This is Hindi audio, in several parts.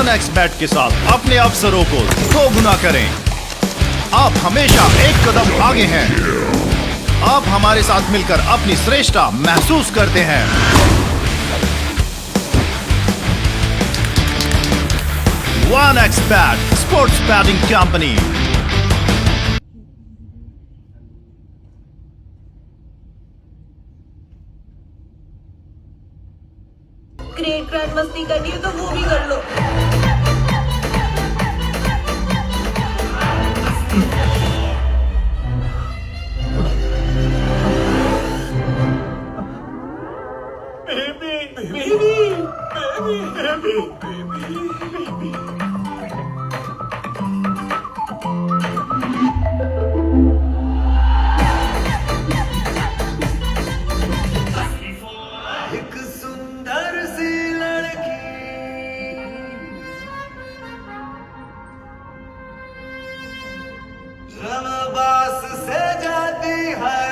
1xBet के साथ अपने अवसरों को 2 गुना करें। आप हमेशा एक कदम आगे हैं। आप हमारे साथ मिलकर अपनी श्रेष्ठता महसूस करते हैं। 1xBet sports batting company. Great grand मस्ती करनी है तो वो भी कर लो। एक सुंदर सी लड़की जब बास से जाती है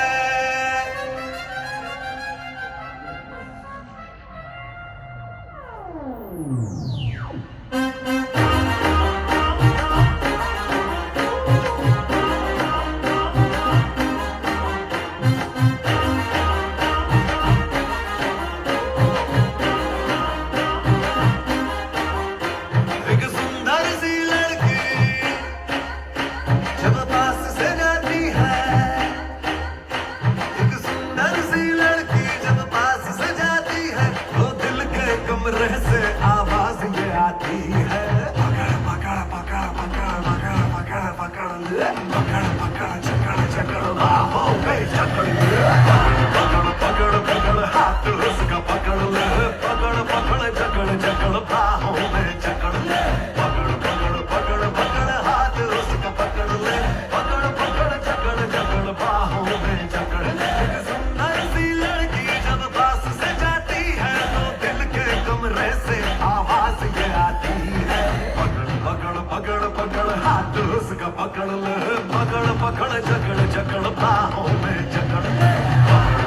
एक सुंदर सी लड़की जब पास से जाती है एक सुंदर सी लड़की जब पास से जाती है तो दिल के कमरे से आवाज ये आती है पकड़ पकड़ पकड़ पकड़ पकड़ पकड़ पकड़ ले पकड़ पकड़ चकड़ चकड़ बाहों में चकड़ ले पकड़ पकड़ पकड़ हाथ उसका पकड़ ले पकड़ पकड़ चकड़ चकड़ बाहों में चकड़ ले पकड़ पकड़ पकड़ पकड़ हाथ उसका पकड़ ले पकड़ पकड़ चकड़ चकड़ बाहों में चकड़ ले एक सुंदर सी लड़की जब पास से जाती है तो दिल के कमरे से आवाज ये आती है पकड़ पकड़ पकड़ पकड़ हाथ उसका पकड़ ले पकड़ पकड़ चकड़ चकड़ बाहों में चकड़ ले पकड़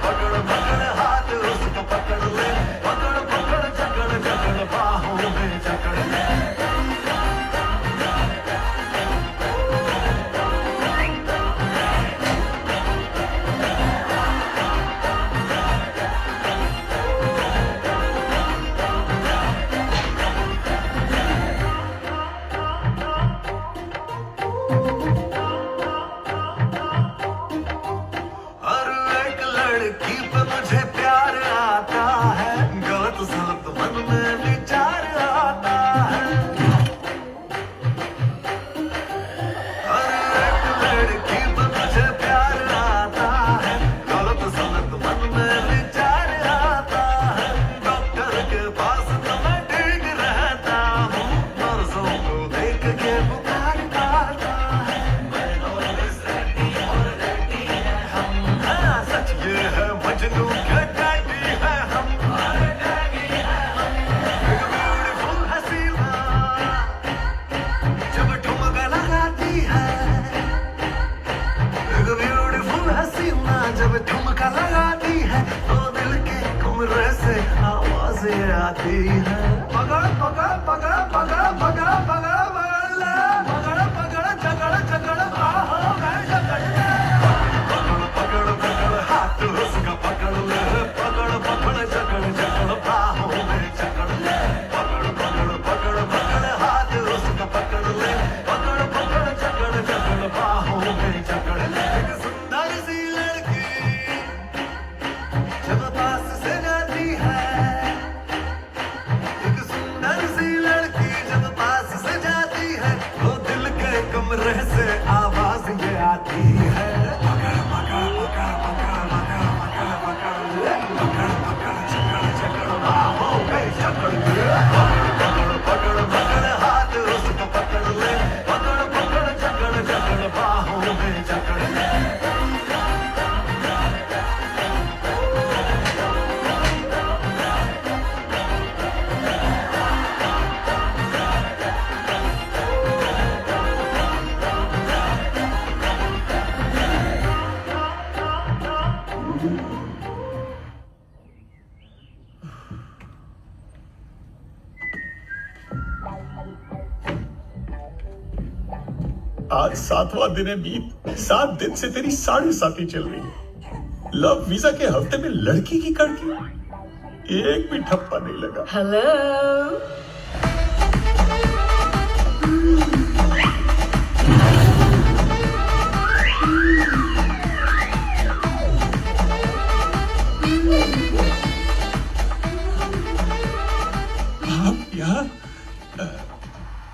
पकड़ पकड़ हाथ उसका पकड़ ले पकड़ पकड़ चकड़ चकड़ बाहों में चकड़ ले हर एक लड़की पे मुझे प्यार आता है गलत सलत मन में विचार आता है हर एक लड़की पे मुझे प्यार आता है गलत सलत मन में विचार आता है डॉक्टर के पास तो मैं ठीक रहता हूँ नर्सों को देख के बुखार आता है मैं always रहती और रहती है हम हाँ, सच ये है मजनू के डैडी है हम एक ब्यूटीफुल हसीना जब ठुमका लगाती है एक ब्यूटीफुल हसीना जब ठुमका लगाती है तो दिल के कमरे से आवाजें आती है पकड़ पकड़ पकड़ पकड़ पकड़ पकड़ पकड़ ले पकड़ पकड़ चकड़ चकड़ बाहों में चकड़ ले पकड़ पकड़ पकड़ हाथ उसका पकड़ ले पकड़ पकड़ चकड़ चकड़ बाहों में चकड़ ले पकड़ पकड़ पकड़ पकड़ हाथ उसका पकड़ ले पकड़ पकड़ चकड़ चकड़ बाहों में चकड़ ले एक सुंदर सी लड़की जब पास से जाती है एक सुंदर सी लड़की जब पास से जाती है तो दिल के कमरे से आवाज 7वां दिन है बीत, 7 दिन से तेरी 7.5 चल रही है। लव वीजा के हफ्ते में लड़की की कड़की, एक भी ठप्पा नहीं लगा। हेलो।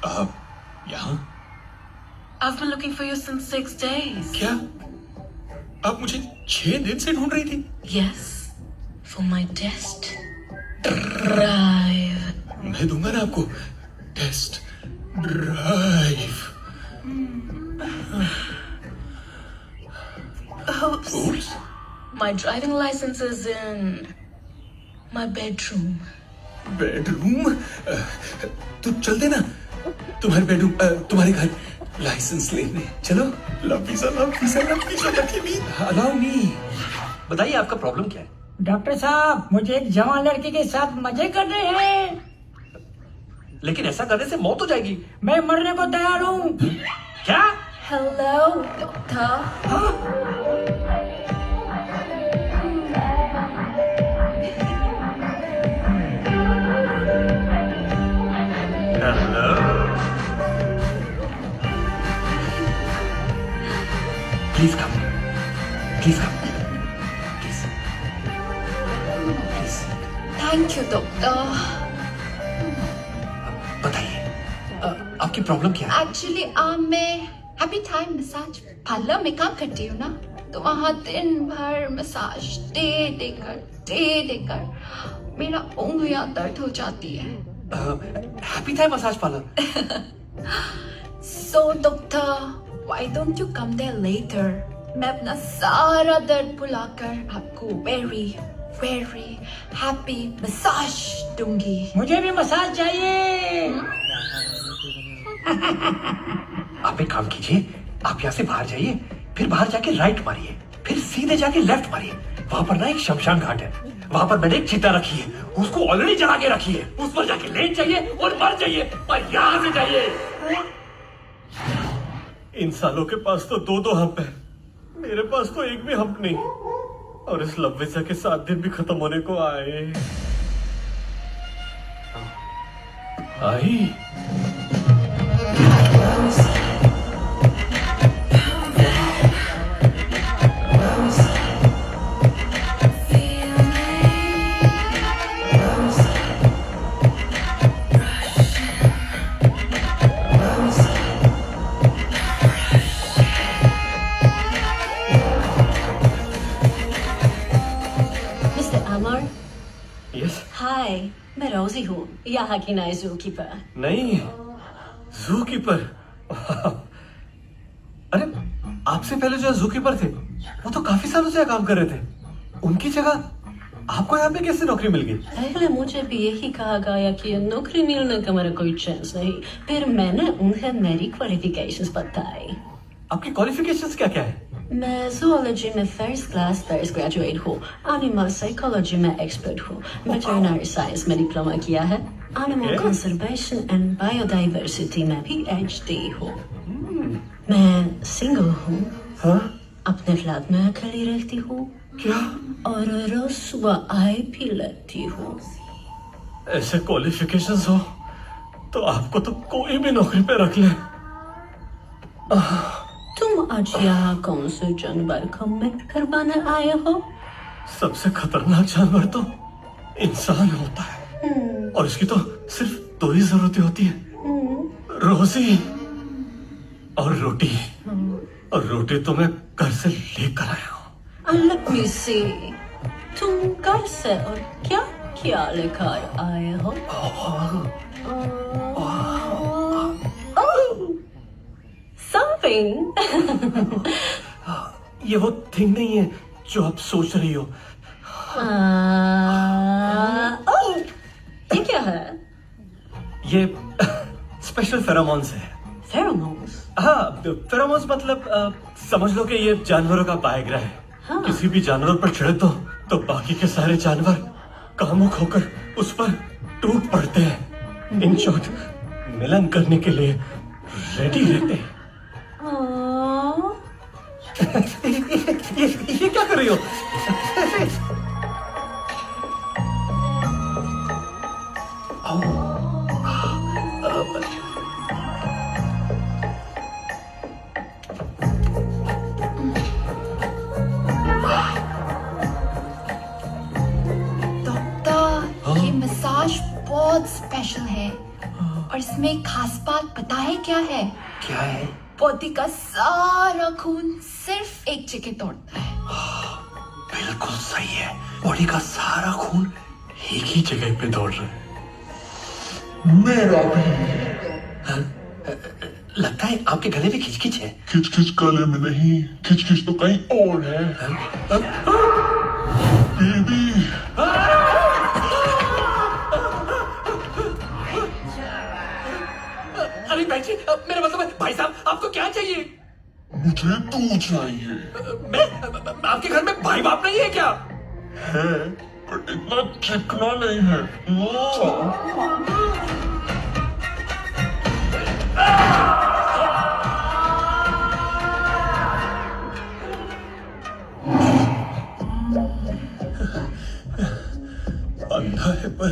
आप यहाँ? I've been looking for you since 6 days. क्या आप मुझे 6 दिन से ढूंढ रही थी? Yes, for my test drive. मैं दूंगा ना आपको test drive. Oops. Oops. My driving license is in my bedroom. Bedroom? तू चल देना तुम्हारे बेडरूम, तुम्हारे घर लाइसेंस लेने चलो। Love visa allow me. बताइए आपका प्रॉब्लम क्या है? डॉक्टर साहब, मुझे एक जवान लड़की के साथ मजे करने हैं। लेकिन ऐसा करने से मौत हो जाएगी। मैं मरने को तैयार हूँ। क्या? Hello, doctor. Please come, please come, please, please. Thank you, doctor. बताइए आपकी प्रॉब्लम क्या है? Actually, मैं हैप्पी टाइम मसाज पार्लर में काम करती हूँ ना, तो वहाँ दिन भर मसाज दे देकर मेरा उंगलियां दर्द हो जाती है। Happy time massage parlour. So doctor, why don't you come there later? मैं अपना सारा दर्द भुलाकर आपको very happy मसाज दूंगी। मुझे भी मसाज चाहिए। आप एक काम कीजिए, आप यहाँ से बाहर जाइए, फिर बाहर जाके राइट मारिए, फिर सीधे जाके लेफ्ट मारिए। वहाँ पर ना एक शमशान घाट है, वहाँ पर मैंने एक चिता रखी है, उसको ऑलरेडी जला के रखी है। उस पर जाके लेट जाइए और मर जाइए, पर यहाँ से जाइए। इन सालों के पास तो 2 हंप है, मेरे पास तो एक भी हंप नहीं। और इस लव वीजा के 7 दिन भी खत्म होने को आए। आई हाय, मैं रोजी हूँ, यहाँ की नई जू कीपर। नहीं, जू कीपर। अरे आपसे पहले जो जू कीपर थे वो तो काफी सालों से काम कर रहे थे, उनकी जगह आपको यहाँ पे कैसे नौकरी मिल गई? पहले मुझे भी यही कहा गया कि नौकरी मिलने का मेरा कोई चांस नहीं, फिर मैंने उन्हें मेरी क्वालिफिकेशंस बताई। आपकी क्वालिफिकेशंस क्या क्या है? मैं जूलॉजी में फर्स्ट क्लास पोस्ट ग्रेजुएट हूँ, एनिमल साइकोलॉजी में एक्सपर्ट हूँ, वेटरनरी साइंस में डिप्लोमा किया है, एनिमल कंजर्वेशन एंड बायोडाइवर्सिटी में भी PhD हूँ। मैं सिंगल हूँ, अपने फ्लैट में अकेली रहती हूँ। क्या? और रोज सुबह आई भी लेती हूँ। ऐसे क्वालिफिकेशंस हो तो आपको तो कोई भी नौकरी पे रख ले। तुम आज यहाँ कौन से जानवर को मेट करवाने आए हो? सबसे खतरनाक जानवर तो इंसान होता है, और इसकी तो सिर्फ 2 ही जरूरतें होती है, रोजी और रोटी। और रोटी तो मैं घर से लेकर आया हूँ। Let me see. तुम घर से और क्या क्या लेकर आए हो? Something. ये वो थिंग नहीं है जो आप सोच रही हो। ये क्या है? ये स्पेशल फेरोमोन्स है। Pheromones. हाँ, फेरोमोन्स मतलब समझ लो कि ये जानवरों का बायोग्रा है। हाँ. किसी भी जानवर पर चढ़े तो बाकी के सारे जानवर कामुक होकर उस पर टूट पड़ते हैं। इन शॉर्ट, मिलन करने के लिए रेडी रहते हैं। ये क्या कर रही हो? डॉक्टर, ये मसाज बहुत स्पेशल है और इसमें एक खास बात पता है क्या है? क्या है? बॉडी का सारा खून सिर्फ एक जगह दौड़ता है। बिल्कुल सही है, बॉडी का सारा खून एक ही जगह पे दौड़ रहा है। मेरा भी। लगता है आपके गले में खिचखिच है। खिचखिच गले में नहीं, खिचखिच तो कहीं और है। बेबी, अरे भाई जी, मेरा मतलब है, भाई साहब आपको क्या चाहिए? मुझे तू चाहिए। मैं आपके घर में भाई बाप नहीं है क्या? है, पर इतना चिकना नहीं है। अंधा है पर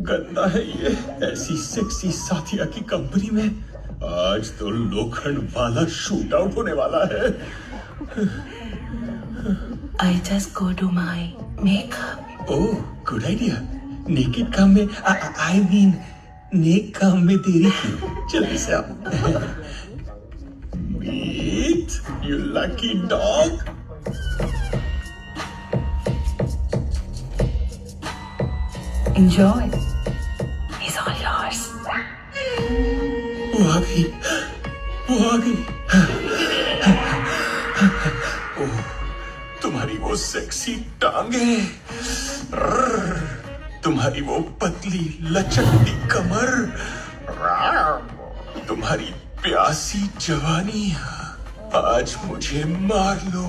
गंदा है ये। ऐसी सेक्सी साथिया की कंपनी में आज तो लोखंड वाला शूट आउट होने वाला है। I just go do my makeup. Oh, good idea. Naked काम में आई मीन नेक काम में देरी क्यों? जल्दी से आओ। Meet you lucky dog. Enjoy. He's all yours. वो आ गई, वो आ गई। ओह, तुम्हारी वो सेक्सी टांगे, तुम्हारी वो पतली लचकती कमर, तुम्हारी प्यासी जवानी, आज मुझे मार लो।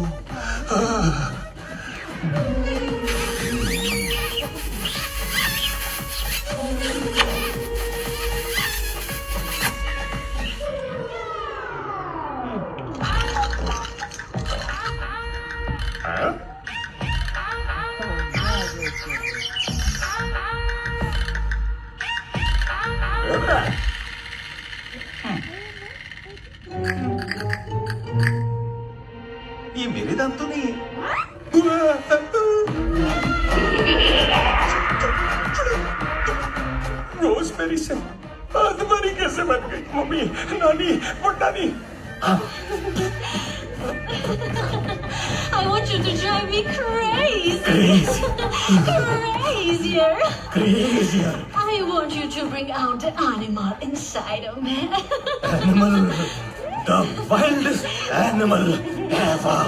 ये मेरे दांत तो नहीं है। रोजमेरी से आदमारी कैसे बन गई? मम्मी, नानी, नानी। I want you to drive me crazy. Crazy. Crazier. Crazier. I want you to bring out the animal inside of me. Animal, the wildest animal ever.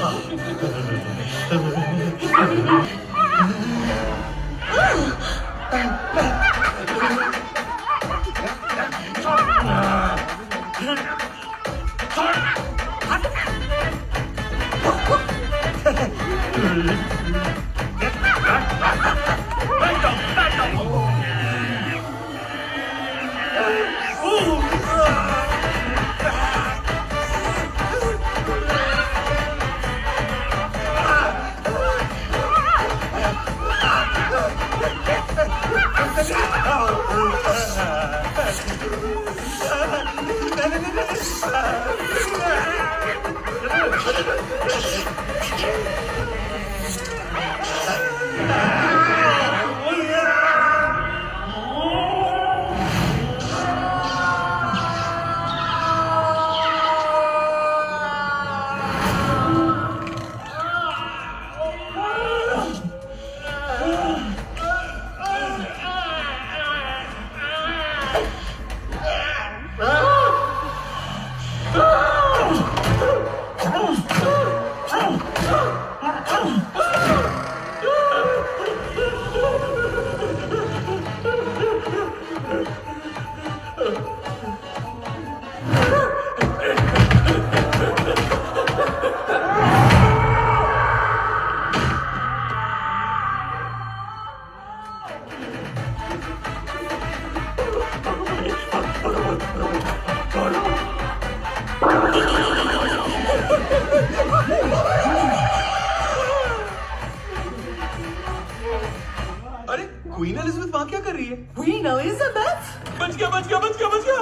Queen Elizabeth? बच गया बच गया बच गया बच गया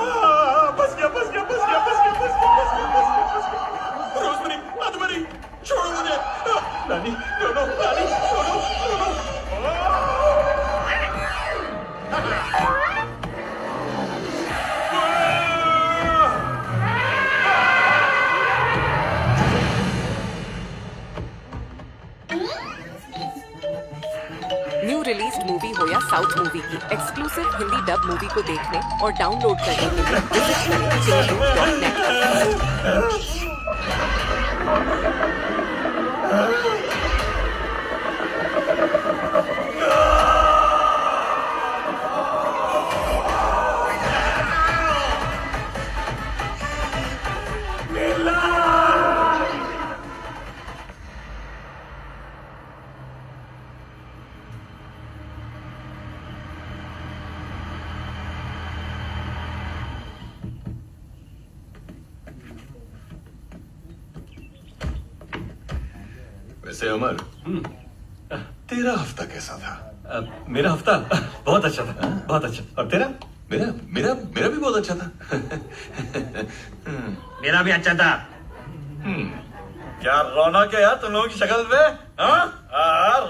बच गया बच गया बच गया बच गया बच गया बच गया बच गया बच गया रोजमेरी अदमरी छोड़ो मुझे नानी नो नो नानी no no no new release movie हो या साउथ मूवी की एक्सक्लूसिव हिंदी डब मूवी को देखने और डाउनलोड करने के लिए विजिट करें cineloop.net। वैसे अमर तेरा हफ्ता कैसा था? मेरा हफ्ता बहुत अच्छा था, बहुत अच्छा। और तेरा? मेरा मेरा मेरा भी बहुत अच्छा था। मेरा भी अच्छा था। क्या रौनक है यार तुम लोगों की शक्ल पे?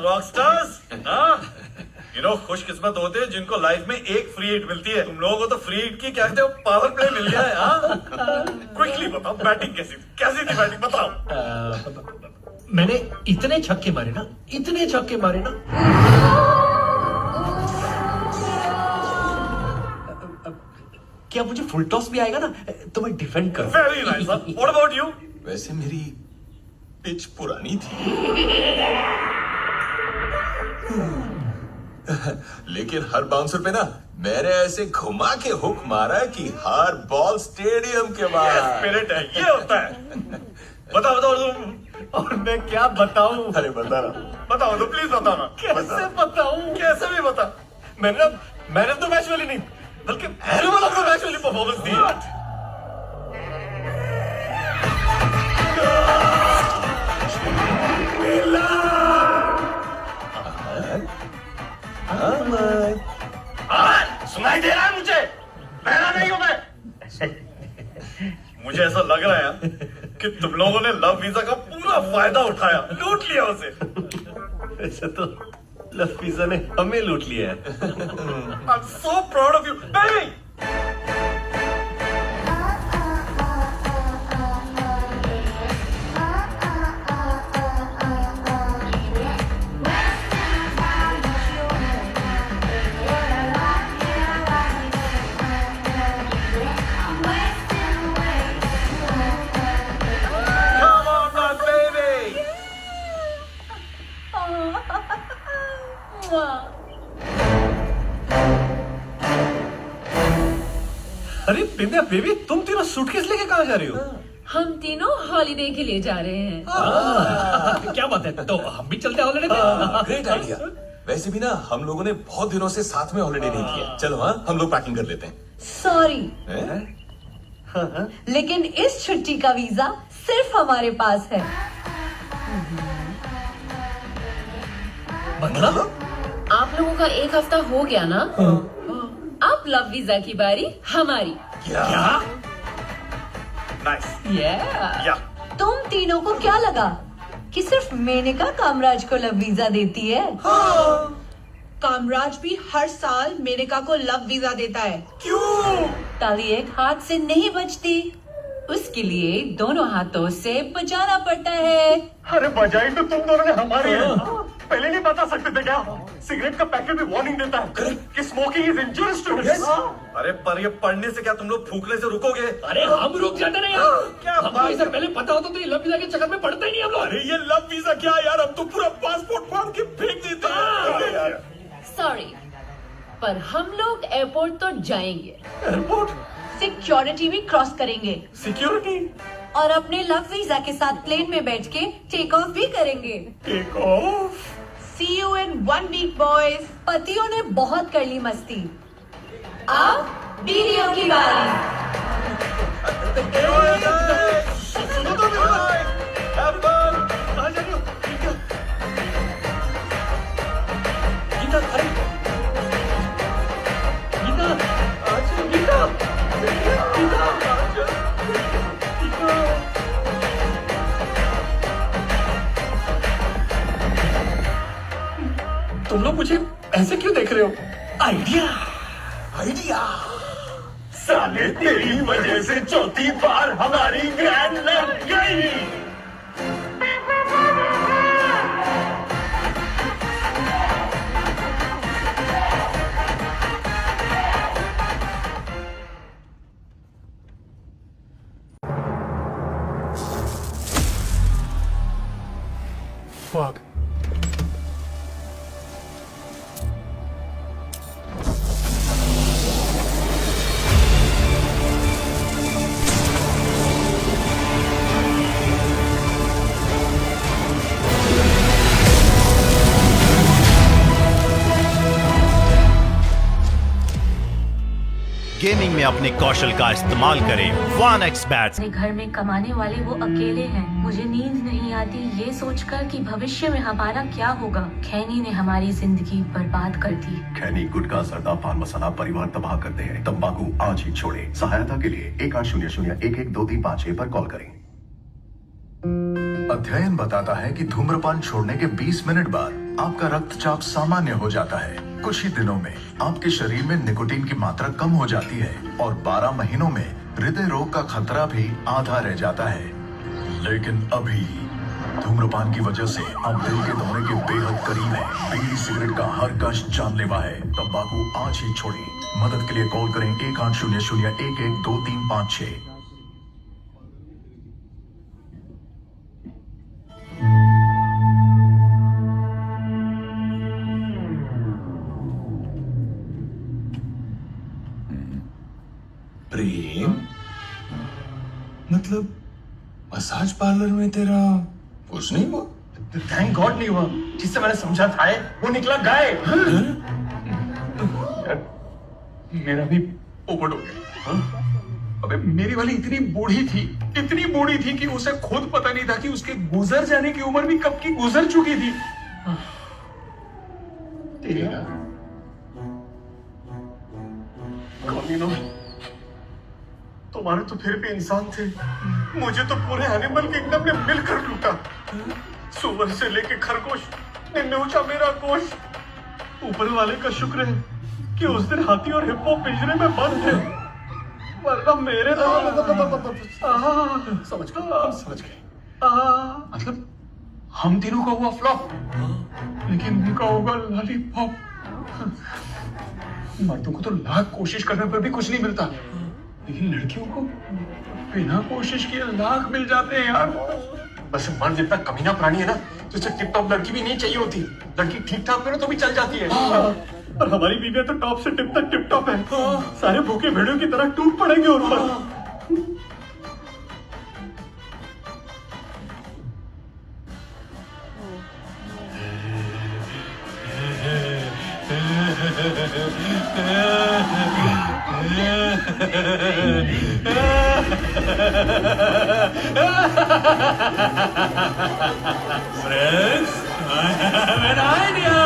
Rock stars. यू नो खुशकिस्मत होते हैं जिनको लाइफ में एक फ्री हिट मिलती है। तुम लोगों को तो फ्री हिट की क्या कहते हो पावर प्ले मिल गया है। क्विकली बताओ बैटिंग कैसी थी बैटिंग बताओ। मैंने इतने छक्के मारे ना, इतने छक्के मारे ना। क्या मुझे फुल टॉस भी आएगा ना तो मैं डिफेंड कर। Very nice. What about you? वैसे मेरी पिच पुरानी थी लेकिन हर बाउंसर पे ना मैंने ऐसे घुमा के हुक मारा कि हर बॉल स्टेडियम के बाहर। स्पिरिट है, ये होता है। बताओ बताओ तुम। और मैं क्या बताऊं? अरे बता रहा, बताओ तो प्लीज बताओ ना। कैसे बताऊं? कैसे भी बता। मैंने मैन ऑफ द मैच वाली नहीं बल्कि एनिमल ऑफ द मैच वाली परफॉर्मेंस दी है। सुनाई दे रहा है मुझे? बहरा नहीं हूं मैं। मुझे ऐसा लग रहा है यार कि तुम लोगों ने लव वीजा का पूरा फायदा उठाया, लूट लिया उसे। ऐसा तो लव वीजा ने हमें लूट लिया है। I'm so proud of you, baby. Come on, my baby. अरे बिंदिया बेबी, तुम तीनों सूटकेस लेके कहाँ जा रही हो? हम तीनों हॉलिडे के लिए जा रहे हैं। क्या बात है, तो हम भी चलते हैं हॉलिडे पे। Great idea. वैसे भी ना हम लोगों ने बहुत दिनों से साथ में हॉलिडे नहीं किया। चलो हाँ हम लोग पैकिंग कर लेते हैं। सॉरी, हैं? लेकिन इस छुट्टी का वीजा सिर्फ हमारे पास है। मतलब? आप लोगों का एक हफ्ता हो गया ना? अब लव वीजा की बारी हमारी। क्या? नाइस। या तुम तीनों को क्या लगा कि सिर्फ मेनका कामराज को लव वीजा देती है? कामराज भी हर साल मेनका को लव वीजा देता है। क्यों? ताली एक हाथ से नहीं बजती, उसके लिए दोनों हाथों से बजाना पड़ता है। अरे बजाई तो तुम दोनों ने हमारी है। पहले नहीं बता सकते थे क्या? सिगरेट का पैकेट भी वार्निंग देता है कि smoking is injurious to health. अरे पर ये पढ़ने से क्या तुम लोग फूकने से रुकोगे? अरे हम रुक जाते ना यार। क्या हमको इससे पहले पता होता तो ये लव वीजा के चक्कर में पड़ता ही नहीं हम लोग। अरे ये लव वीजा क्या यार, अब तो पूरा पासपोर्ट फाड़ के फेंक देते हैं। सॉरी, पर हम लोग एयरपोर्ट तो जाएंगे। एयरपोर्ट? सिक्योरिटी भी क्रॉस करेंगे सिक्योरिटी? और अपने लव वीजा के साथ प्लेन में बैठ के टेक ऑफ भी करेंगे। Take off? See you in 1 week, boys. पतियों ने बहुत कर ली मस्ती, अब बीवियों की बारी। सुनो तो मेरी बात। Have fun. कहाँ जा रही हो? गीता, अरे तुम लोग मुझे ऐसे क्यों देख रहे हो? Idea idea. साले तेरी वजह से चौथी बार हमारी ग्रैंड लग गई। Fuck. गेमिंग में अपने कौशल का इस्तेमाल करें 1x बैट्स। अपने घर में कमाने वाले वो अकेले हैं। मुझे नींद नहीं आती ये सोचकर कि भविष्य में हमारा क्या होगा। खैनी ने हमारी जिंदगी बर्बाद कर दी। खैनी, गुटखा, जर्दा, पान मसाला परिवार तबाह करते हैं। तंबाकू आज ही छोड़े। सहायता के लिए 1800-112356 पर कॉल करें। अध्ययन बताता है कि धूम्रपान छोड़ने के 20 मिनट बाद आपका रक्तचाप सामान्य हो जाता है। कुछ ही दिनों में आपके शरीर में निकोटीन की मात्रा कम हो जाती है और 12 महीनों में हृदय रोग का खतरा भी आधा रह जाता है। लेकिन अभी धूम्रपान की वजह से आप दिल के दौरे के बेहद करीब हैं। बीड़ी सिगरेट का हर कष्ट जानलेवा है। तंबाकू आज ही छोड़ें। मदद के लिए कॉल करें 1800-112356। प्रेम, मतलब मसाज पार्लर में तेरा कुछ नहीं हुआ? थैंक गॉड नहीं हुआ। जिससे मैंने समझा था वो निकला गाय। मेरा भी पोपट हो गया। अबे मेरी वाली इतनी बूढ़ी थी कि उसे खुद पता नहीं था कि उसके गुजर जाने की उम्र भी कब की गुजर चुकी थी। तेरा कमीनो, तुम्हारे तो फिर भी इंसान थे। मुझे तो पूरे एनिमल किंगडम ने मिलकर लूटा। सुअर से लेके खरगोश ने नोचा मेरा गोश्त। ऊपर वाले का शुक्र है कि उस दिन हाथी और हिप्पो पिंजरे में बंद थे, वरना मेरे समझ गए। मतलब हम तीनों का हुआ फ्लॉप, लेकिन उनका होगा लॉलीपॉप। मर्दों को तो लाख कोशिश करने पर भी कुछ नहीं मिलता, लेकिन लड़कियों को बिना कोशिश किए लाख मिल जाते हैं यार। बस मर्द इतना कमीना प्राणी है ना, तो उसे टिप टॉप लड़की भी नहीं चाहिए होती। लड़की ठीक ठाक करो तो भी चल जाती है। और हमारी बीवियां तो टॉप से टिप तक टिप टॉप है। सारे भूखे भेड़ियों की तरह टूट पड़ेंगे उन पर। Friends, I have an idea.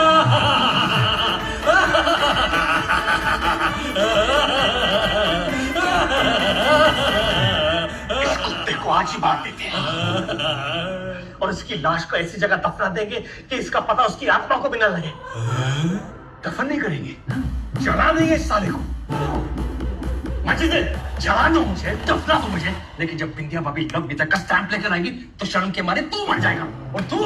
इस कुत्ते को आज ही मार देते हैं और इसकी लाश को ऐसी जगह दफना देंगे कि इसका पता उसकी आत्मा को भी न लगे। दफन नहीं करेंगे, जला देंगे इस साले को। मजीद जला दो मुझे, दफना दो मुझे, लेकिन जब बिंदिया भाभी लव तक का स्टैंप लेकर आएगी तो शर्म के मारे तू मर जाएगा। और तू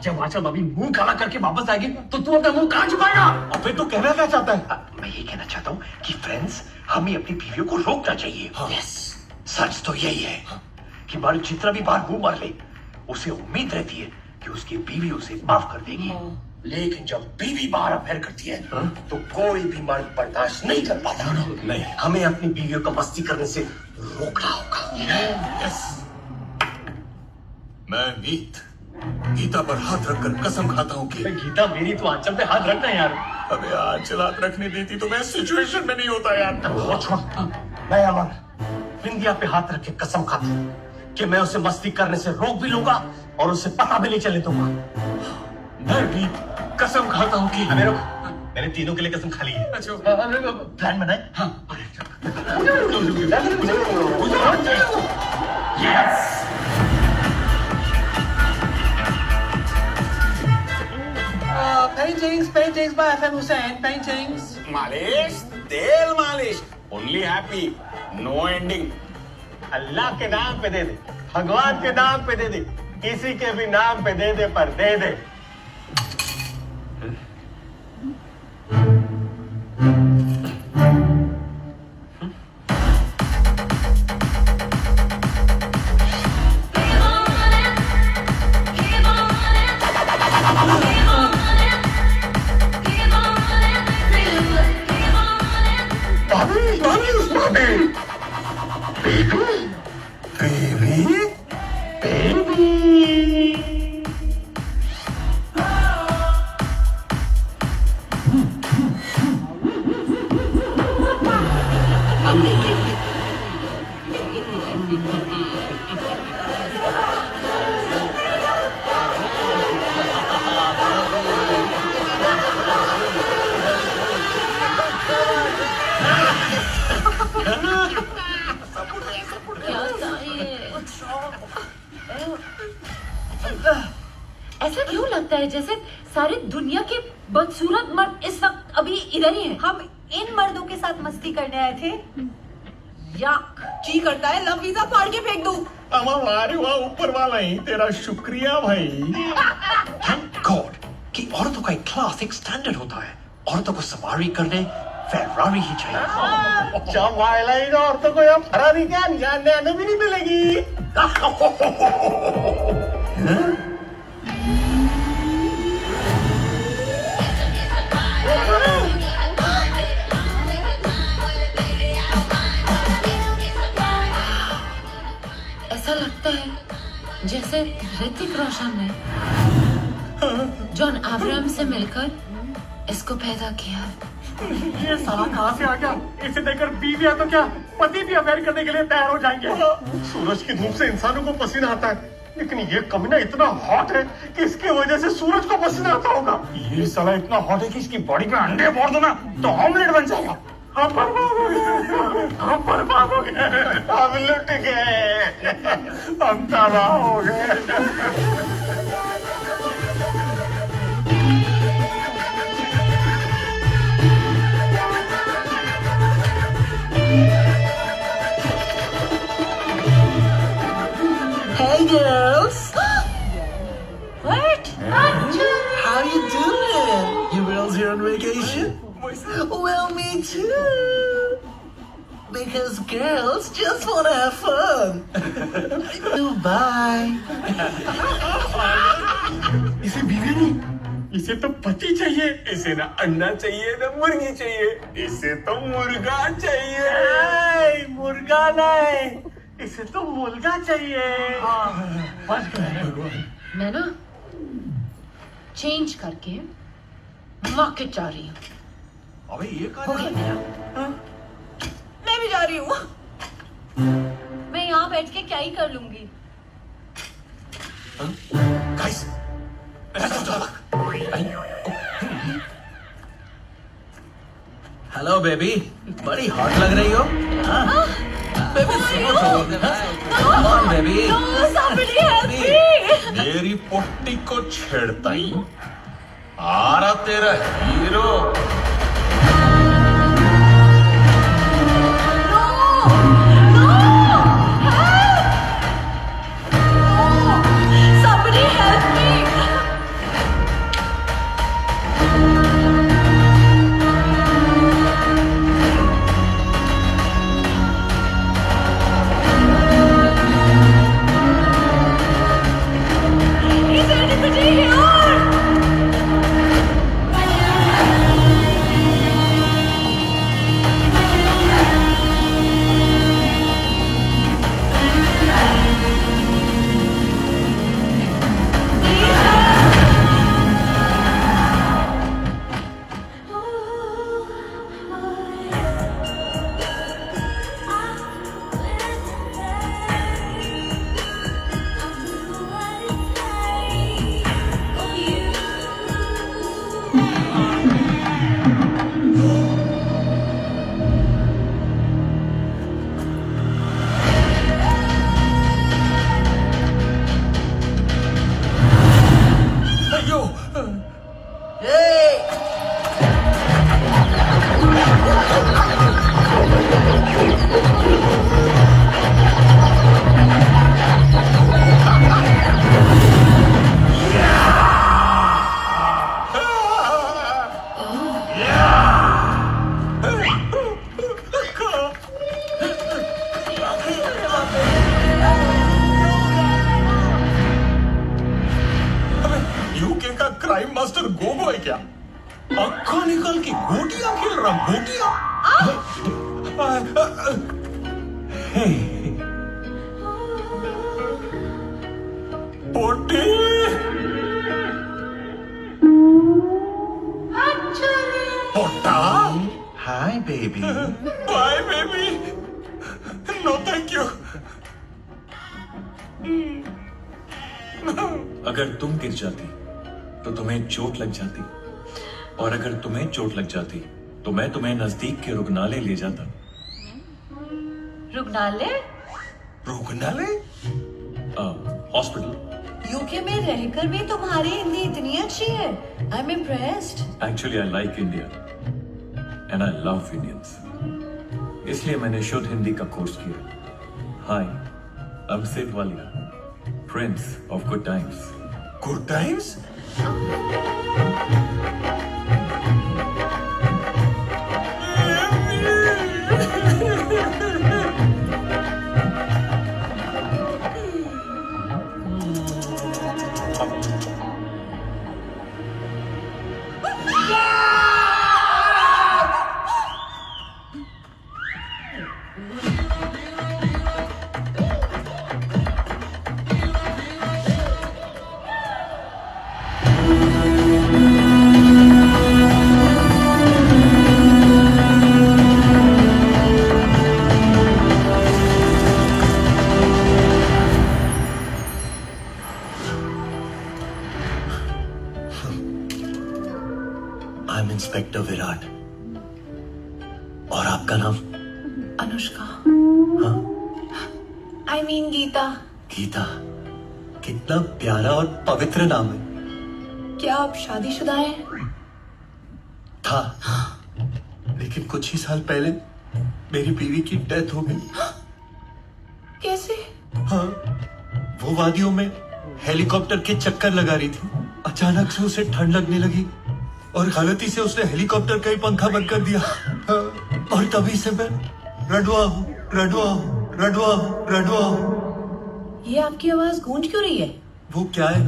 जब आंचल भाभी मुंह काला करके वापस आएगी तो तू अपना मुंह कहां छुपाएगा? अब फिर तू कहना क्या चाहता है? मैं ये कहना चाहता हूँ कि फ्रेंड्स, हमें अपनी बीवियों को रोकना चाहिए। यस, सच तो यही है कि मर्द जितना भी बार मुंह मार ले, उसे उम्मीद रहती है कि उसकी बीवी उसे माफ कर देगी। लेकिन जब बीवी बाहर अफेयर करती है तो कोई भी मर्द बर्दाश्त नहीं कर पाता। नहीं, हमें अपनी बीवियों को मस्ती करने से रोकना होगा। यस। मैं गीता पर हाथ रखकर कसम खाता हूँ कि गीता मेरी तो आंचल पे हाथ रखना यार। अबे आंचल हाथ रखने देती तो मैं इस सिचुएशन में नहीं होता यार। मैं अमन बिंदिया पे हाथ रख के कसम खाता हूँ कि मैं उसे मस्ती करने से रोक भी लूंगा और उसे पता भी नहीं चलने दूंगा। मैं भी कसम खाता हूँ कि मैंने तीनों के लिए कसम खा ली है। अच्छा, प्लान बनाए। हाँ। फरी जी, paintings by FM Hussain, paintings. मालिश तेल मालिश ओनली हैप्पी नो एंडिंग अल्लाह के नाम पे दे दे भगवान के नाम पे दे दे किसी के भी नाम पे दे दे पर दे दे ऐसा क्यों लगता है जैसे सारी दुनिया के बदसूरत मर्द इस वक्त अभी इधर ही हैं? हम इन मर्दों के साथ मस्ती करने आए थे। याक जी करता है लव वीजा फाड़ के फेंक दूं। वाह ऊपर वाला ही तेरा शुक्रिया भाई। थैंक गॉड कि औरतों का एक क्लास एक स्टैंडर्ड होता है। औरतों को सवारी करने फेरारी ही चाहिए। जब वायलाइन औरतों को यहाँ फरारी क्या जानने भी नहीं मिलेगी। ऐसा लगता है जैसे ऋतिक रोशन ने जॉन अब्राहम से मिलकर इसको पैदा किया। ये साला कहाँ से आ गया? इसे देखकर बीवियां तो क्या पति भी अफेयर करने के लिए तैयार हो जाएंगे। सूरज की धूप से इंसानों को पसीना आता है, लेकिन ये कमीना इतना हॉट है कि इसकी वजह से सूरज को पसीना आता होगा। ये साला इतना हॉट है कि इसकी बॉडी पे अंडे फोड़ दो ना तो ऑमलेट बन जाएगा। हम बर्बाद हो गए, हम बर्बाद हो गए, हम लुट गए, हम तबाह हो गए। Hey girls, What? how you doing? You girls here on vacation? Well, me too. Because girls just want to have fun. Bye. इसे बीवी नहीं, इसे तो पति चाहिए। इसे ना अंडा चाहिए ना मुर्गी चाहिए, इसे तो मुर्गा चाहिए। मुर्गा नहीं, इसे तो मुर्गा चाहिए। मैं ना चेंज करके मार्केट जा रही हूँ। अबे ये हो गया मेरा। मैं भी जा रही हूँ। मैं यहाँ बैठ के क्या ही कर लूंगी। गाइस हेलो बेबी, बड़ी हॉट लग रही हो। बेबी सुनो तो। Come on, baby. No, somebody help me. मेरी पोट्टी को छेड़ता ही आ रहा तेरा hero. Somebody help me. Is anybody here? का क्राइम मास्टर गोगो है क्या? आंखों निकाल के गोटियां खेल रहा, गोटियां। पोटी पोटा, hi baby. Bye baby, no thank you. अगर तुम गिर जाती तो तुम्हें चोट लग जाती, और अगर तुम्हें चोट लग जाती तो मैं तुम्हें नजदीक के रुग्णालय ले जाता। रुग्णालय? रुग्णालय? हॉस्पिटल। यूके में रहकर भी तुम्हारी हिंदी इतनी अच्छी है। I am impressed. Actually I like India and I love Indians, इसलिए मैंने शुद्ध हिंदी का कोर्स किया। Hi, I am Sid Walia, prince of good times. Good times? I am inspector Virat. और आपका नाम? अनुष्का। हाँ? I mean Gita. गीता, कितना प्यारा और पवित्र नाम है। क्या आप शादीशुदा हैं? था, लेकिन कुछ ही साल पहले मेरी बीवी की डेथ हो गई। कैसे? हाँ, वो वादियों में हेलीकॉप्टर के चक्कर लगा रही थी। अचानक से उसे ठंड लगने लगी और गलती से उसने हेलीकॉप्टर का ही पंखा बंद कर दिया। हाँ, और तभी से मैं रडवा हूँ, रडवा हूँ, रडवा हूँ, रडवा हूँ। ये आपकी आवाज गूंज क्यों रही है? वो क्या है,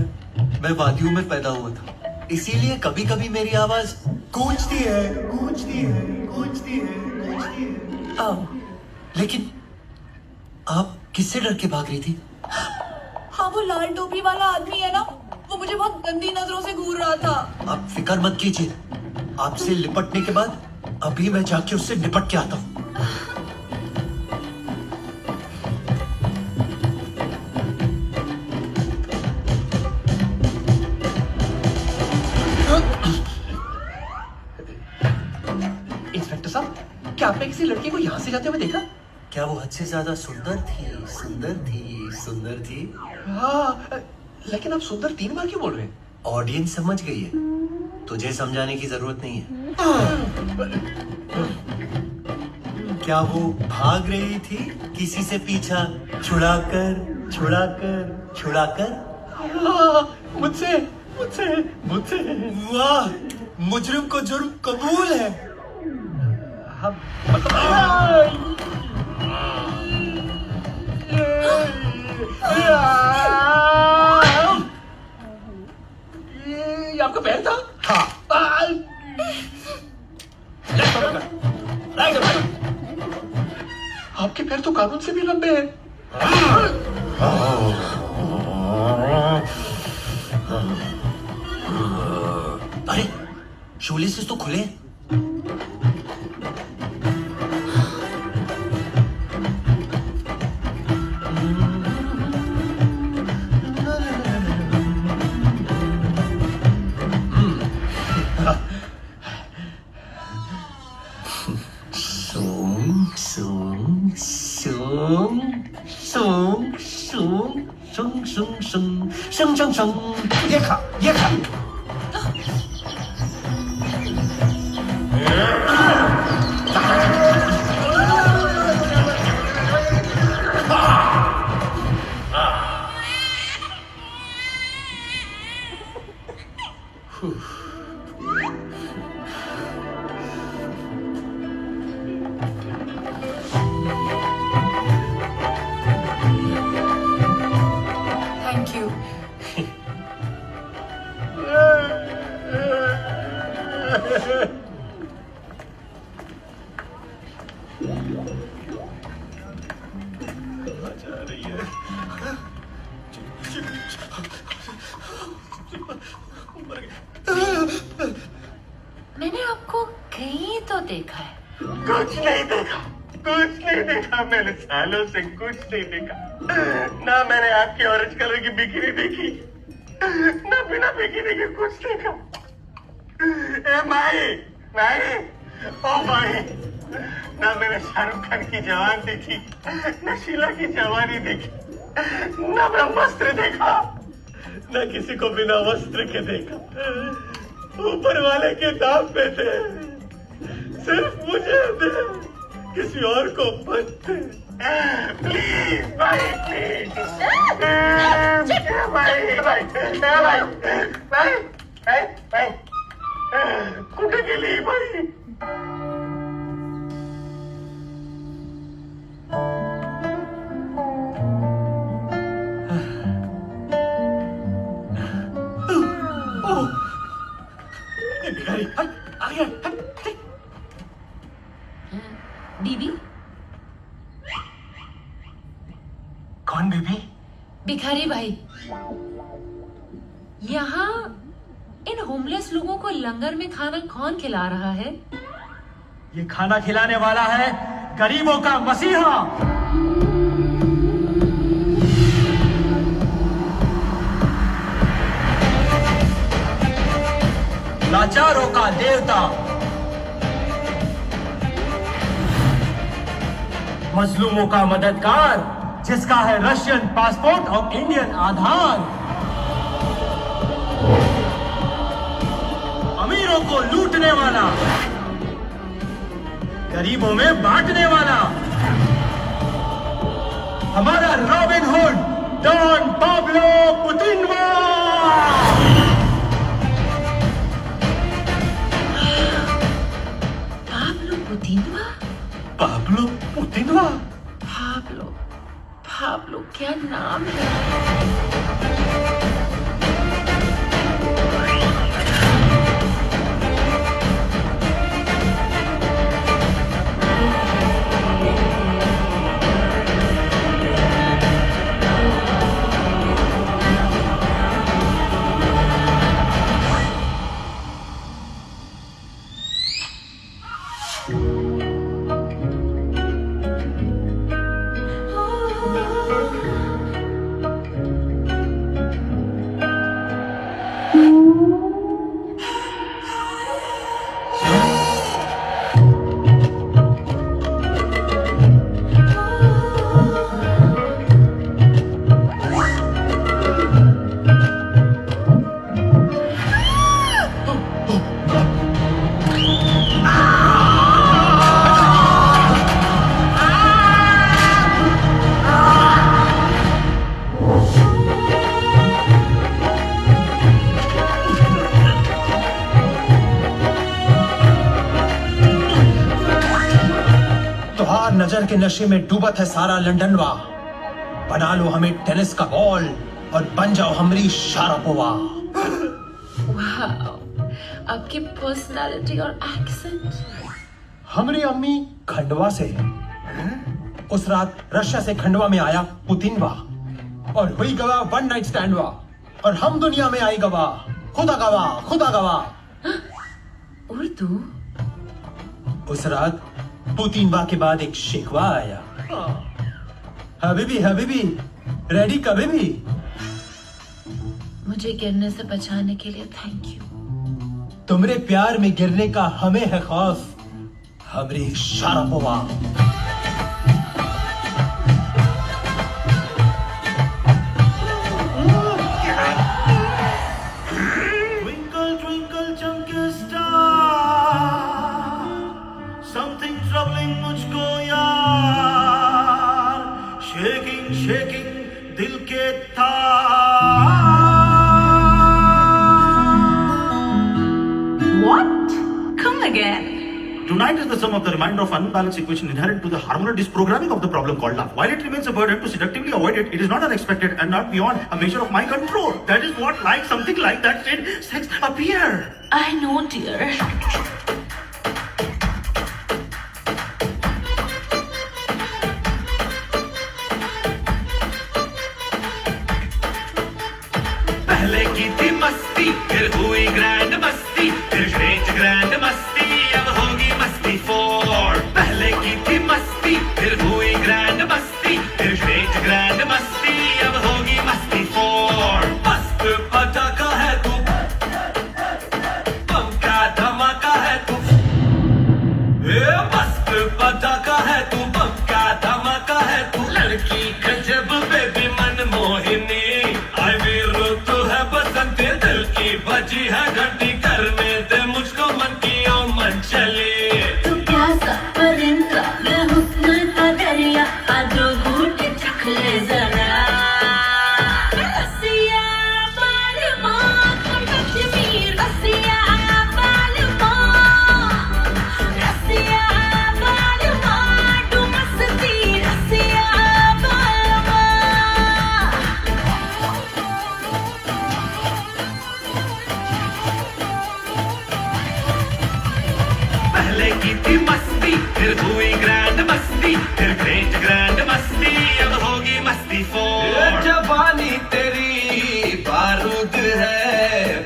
मैं वादियों में पैदा हुआ था, इसीलिए कभी कभी मेरी आवाज गूंजती है, गूंजती है, गूंजती है, गूंजती है। ओह, लेकिन आप किससे डर के भाग रही थी? हाँ, वो लाल टोपी वाला आदमी है ना, वो मुझे बहुत गंदी नजरों से घूर रहा था। आप फिक्र मत कीजिए, आपसे लिपटने के बाद अभी मैं जाके उससे निपट के आता हूँ। इंस्पेक्टर साहब, क्या आपने किसी लड़की को यहाँ से जाते हुए देखा? क्या वो हद से ज्यादा सुंदर थी, सुंदर थी, सुंदर थी? हाँ, लेकिन आप सुंदर 3 बार क्यों बोल रहे हैं? ऑडियंस समझ गई है, तुझे समझाने की जरूरत नहीं है। क्या वो भाग रही थी किसी से पीछा छुड़ाकर, छुड़ाकर, छुड़ाकर? हाँ, मुझसे मुझसे मुझसे। वाह, मुजरिम को जुर्म कबूल है। हाँ, मतलब ये आपका पैर था? हाँ। आपके पैर तो कानून से भी लंबे हैं। अरे, शोलेसेस तो खुले हैं। ये खा, ये खा। Thank you. जा रही है। मैंने आपको कहीं तो देखा है। कुछ नहीं देखा, कुछ नहीं देखा मैंने, सालों से कुछ नहीं देखा। ना मैंने आपकी ऑरेंज कलर की बिकिनी देखी, ना बिना बिकिनी के कुछ देखा। ए माई, माई, ओ माई, ना मैंने शाहरुख खान की जवान देखी, ना शीला की जवानी देखी, ना ब्रह्मास्त्र देखा, ना किसी को बिना वस्त्र के देखा। ऊपर वाले के दाम पे थे, सिर्फ मुझे दे, किसी और को मत दे। प्लीज भाई, प्लीज भाई, भाई, भाई, भाई, भाई, भाई, कुठे गेली भाई? भिखारी आ गया। बीबी, कौन बीबी? भिखारी भाई, यहाँ इन होमलेस लोगों को लंगर में खाना कौन खिला रहा है? ये खाना खिलाने वाला है गरीबों का मसीहा। लाचारों का देवता, मजलूमों का मददगार, जिसका है रशियन पासपोर्ट और इंडियन आधार। अमीरों को लूटने वाला, गरीबों में बांटने वाला, हमारा रॉबिन हुड, डॉन पाब्लो पुतिनवा। पाब्लो पुतिनवा? पाब्लो पुतिनवा? पाब्लो, पाब्लो क्या नाम है? नजर के नशे में डूबत है सारा लंदनवा। बना लो हमें टेनिस का बॉल और बन जाओ हमारी शारापोवा। वाओ, आपकी पर्सनालिटी और एक्सेंट। हमारी अम्मी खंडवा से है। उस रात रशिया से खंडवा में आया पुतिनवा और हुई गवाह वन नाइट स्टैंडवा, और हम दुनिया में आई गवाह, खुदा गवाह, खुदा गवाह। उर्दू? उस रात पुतिनवा के बाद एक शिकवा आया, हबीबी हबीबी रेडी कभी भी। मुझे गिरने से बचाने के लिए थैंक यू। तुम्हारे प्यार में गिरने का हमें है खौफ, हमारी Sharapova. Twinkle, twinkle, chunky star, something troubling मुझको यार, shaking, shaking दिल के तार। What? Come again. Tonight is the the sum of the remainder of unbalanced equation inherent to the harmonic disprogramming of the problem called love. While it remains a burden to seductively avoid it, it is not unexpected and not beyond a measure of my control. That is what like something like that did sex appear. I know, dear. पहले की थी मस्ती फिर हुई ग्रैंड मस्ती फिर ग्रेट ग्रैंड मस्ती अब होगी मस्ती 4 पहले की थी मस्ती फिर हुई ग्रैंड मस्ती फिर ग्रेट ग्रैंड मस्ती अब होगी मस्ती 4 मस्त पटाखा है तू बम का धमाका है तू मस्त पटाखा है तू बम का धमाका है तू लड़की गजब बेबी मन मोहिनी आई वीर तू है बसंती दिल की बजी है घंटी करने दे मुझको मन की ओ मन चली तू प्यासा परिंदा मैं हुस्न का दरिया आजो घूट चख ले जरा रसिया बालमा कश्मीर रसिया बालमा तू मस्ती रसिया बालमा पहले की थी मस्ती फिर हुई ग्रैंड मस्ती फिर ग्रेट ग्रैंड मस्ती अब होगी मस्ती 4 जवानी तेरी बारूद है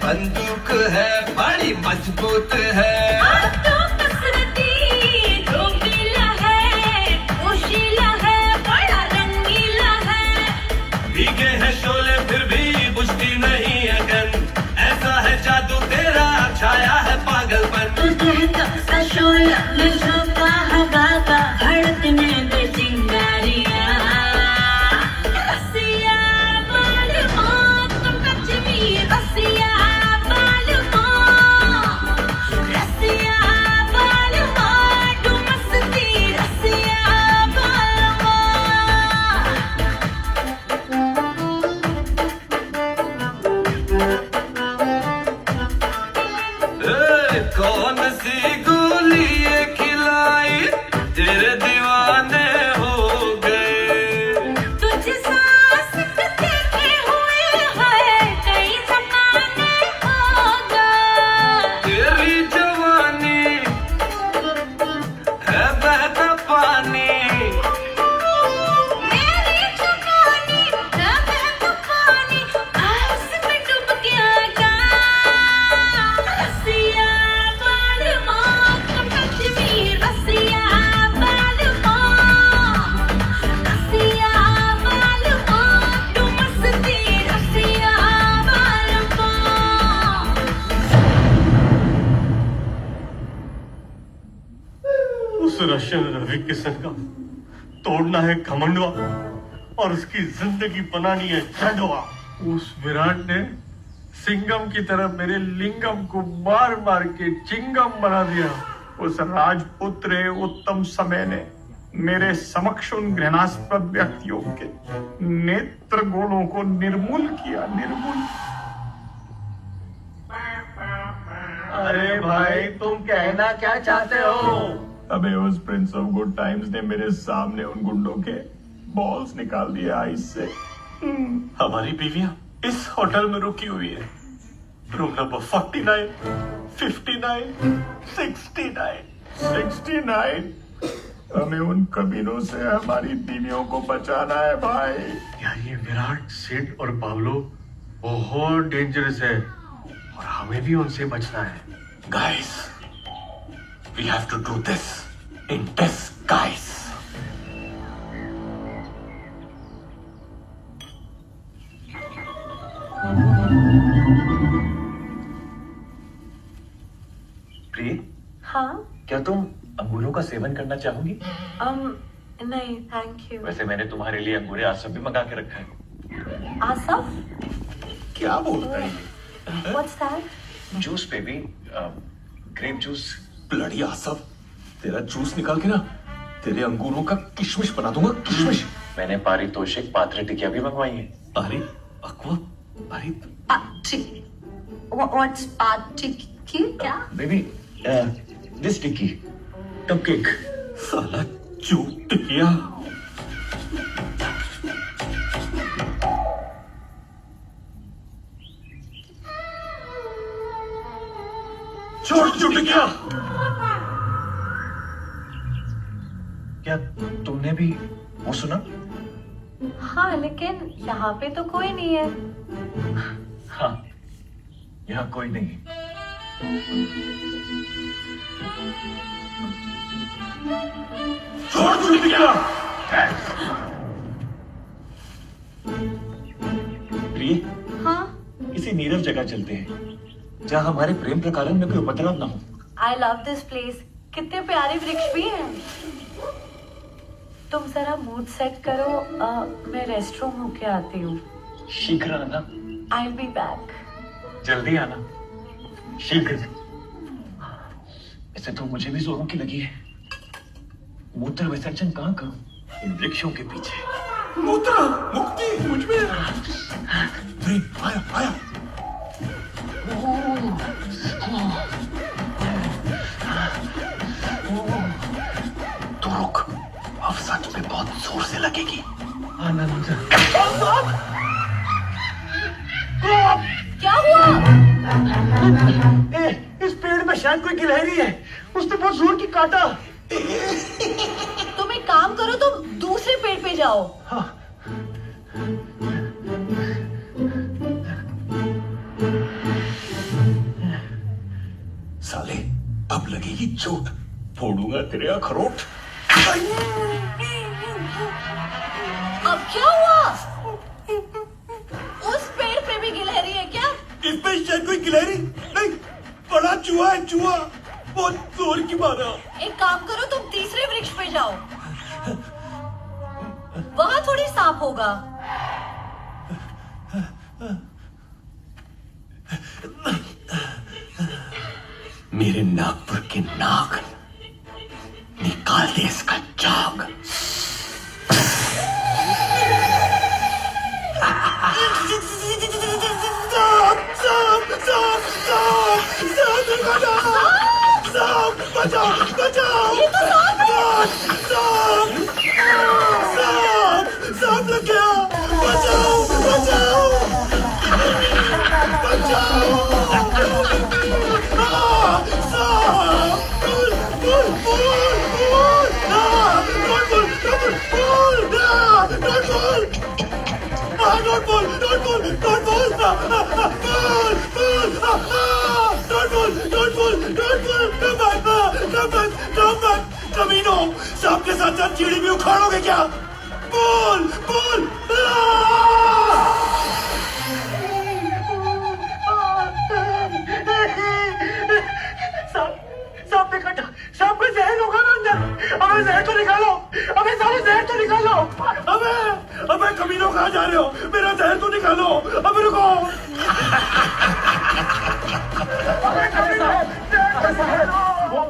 बंदूक है बड़ी मजबूत है तो कसरती धोखीला है पोशीला है बड़ा रंगीला है भीगे है शोले फिर भी बुझती नहीं है गंध ऐसा है जादू तेरा छाया है पागलपन तुझे का शोला में झोंका हवा का धड़कने दे चिंगारियां रसिया बालमा कश्मीर रसिया बालमा तू मस्ती रसिया बालमा कौन सी गोली ये खिलाई तेरे दीवाने हो गए तुझे सांस देखे हुए है कई जमाने हो गए तेरी जवानी है बहता पानी मेरी जवानी है पानी आस में डूब गया रसिया बालमा कश्मीर रसिया बालमा तू मस्ती रसिया बालमा उस रशियन रवि किशन का तोड़ना है घमंडवा और उसकी जिंदगी बनानी है झंडवा। उस विराट ने सिंगम की तरह मेरे लिंगम को मार मार के चिंगम बना दिया। उस राजपुत्र उत्तम समय ने मेरे समक्ष उन घृणास्पद व्यक्तियों के नेत्र गोलों को निर्मूल किया, निर्मूल। अरे भाई तुम कहना क्या चाहते हो? अबे उस प्रिंस ऑफ गुड टाइम्स ने मेरे सामने उन गुंडों के बॉल्स निकाल दिए आइस से। हमारी बीवियां इस होटल में रुकी हुई है, रूम नंबर 49, 59, 69। हमें उन कमीनों से हमारी बीवियों को बचाना है भाई। यार ये विराट, सेठ और पावलो बहुत डेंजरस है और हमें भी उनसे बचना है। guys, we have to do this in disguise. प्रिय, हाँ क्या तुम अंगूरों का सेवन करना चाहोगी? नहीं थैंक यू। वैसे मैंने तुम्हारे लिए अंगूरे आसफ भी मंगा के रखा है। आसफ क्या बोल रहे हैं? What's that? Juice baby, grape juice. Bloody Asaf, तेरा जूस निकाल के ना तेरे अंगूरों का किशमिश बना दूंगा, किशमिश। मैंने पारितोषिक पात्र टिकिया भी मंगवाई है। अरे अक्वा, अरे व्हाट्स पार्टी क्या? Baby, this tikki cupcake. साला चूक गया। छोड़ चुट गया। क्या तुमने भी वो सुना? हाँ, लेकिन यहाँ पे तो कोई नहीं है। हाँ, यहाँ कोई नहीं। छोड़ चुट गया। प्रिय, हाँ, किसी नीरव जगह चलते हैं जहाँ हमारे प्रेम प्रकरण में कोई उपद्रव न हो। I love this place. कितने प्यारे वृक्ष भी हैं। तुम जरा मूड सेट करो, मैं रेस्ट रूम होके आती हूँ। शीघ्र आना। I will be back. जल्दी आना, शीघ्र। ऐसे तो मुझे भी जोरों की लगी है। मूत्र विसर्जन कहाँ करूं? इन वृक्षों के पीछे। मूत्र मुक्ति मुझ में। आया आया। तो रुक, अब सच में बहुत जोर से लगेगी। आनंद। क्या हुआ? इस पेड़ में शायद कोई गिलहरी है। उसने बहुत जोर की काटा। तुम एक काम करो, तुम दूसरे पेड़ पे जाओ। हाँ। साले, अब लगेगी चोट। फोड़ूंगा तेरे अखरोट। अब क्या हुआ? उस पेड़ पे भी गिलहरी है क्या? इस पे शायद कोई गिलहरी नहीं, बड़ा चूहा है। चूहा बहुत जोर की मारा। एक काम करो, तुम तीसरे वृक्ष पे जाओ। वहां थोड़ी सांप होगा। मेरे नागपुर के नाग, निकाल दे इसका जाग। सांप लग गया। बचाओ बचाओ बचाओ। कमीनो, सांप के साथ साथ चिड़ी भी उखाड़ोगे क्या? बोल बोल। सांप ने काटा। सांप का जहर होगा ना अंदर। अबे जहर तो निकालो। अबे सारे जहर तो निकालो। अबे कमीनो, कहाँ जा रहे हो? मेरा जहर तो निकालो। अबे रुको।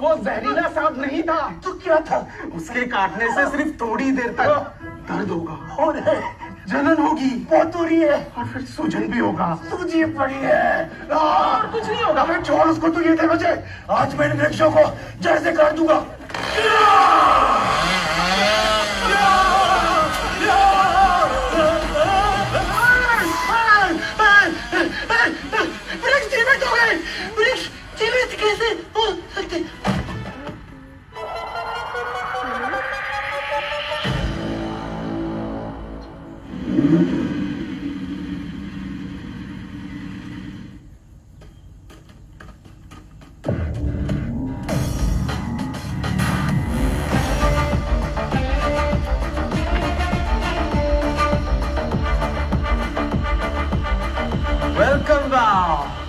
वो जहरीला सांप नहीं था। तो क्या था? उसके काटने से सिर्फ थोड़ी देर तक दर्द होगा और जलन होगी, बहुत हो रही है, और फिर सूजन भी होगा। सूजी पड़ी है और कुछ नहीं होगा। मैं छोड़ उसको, तू ये दे मुझे। आज मैं इन वृक्षों को जड़ से काट दूंगा। वृक्ष जीवित हो गए। वृक्ष जीवित कैसे हो सकते?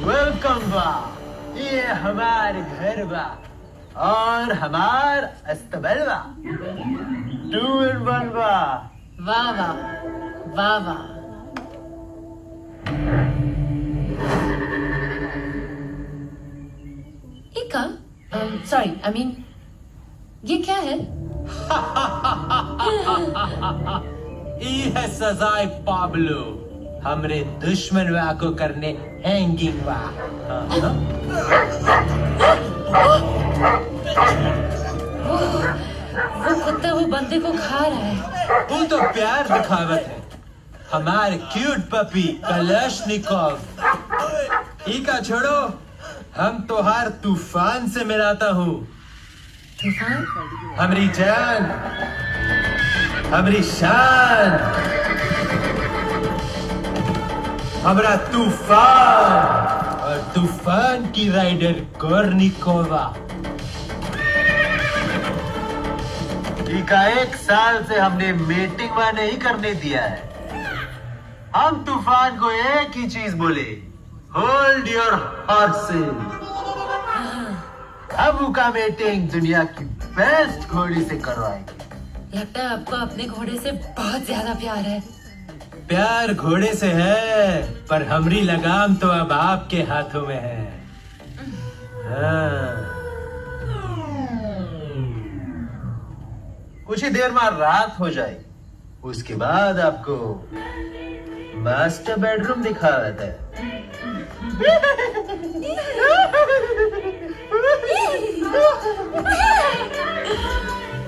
वेलकम बा। ये हमारे घर बा और हमार अस्तबल बा। 2 in 1 बा। वाह वाह वाह वाह। ये क्या? सॉरी, आई मीन ये क्या है? ये है सजाए पाब्लो, हमरे दुश्मन वा को करने हैंगिंग बा। बंदे को खा रहा है। वो तो प्यार दिखावत है। हमारे क्यूट पपी कलशनिकोव। इका छोड़ो, हम तोहार तूफान से मिलाता हूँ। तूफान? हमारी जान, हमारी शान, हमारा तूफान और तूफान की राइडर कोर्निकोवा। इका 1 साल से हमने मीटिंग में नहीं करने दिया है। हम तूफान को एक ही चीज बोले, होल्ड योर हॉर्सेस। अब उनका मीटिंग दुनिया की बेस्ट घोड़ी से करवाएंगे। लगता है आपको अपने घोड़े से बहुत ज्यादा प्यार है। प्यार घोड़े से है, पर हमारी लगाम तो अब आपके हाथों में है। हाँ। कुछ ही देर में रात हो जाए, उसके बाद आपको मास्टर बेडरूम दिखा देता है।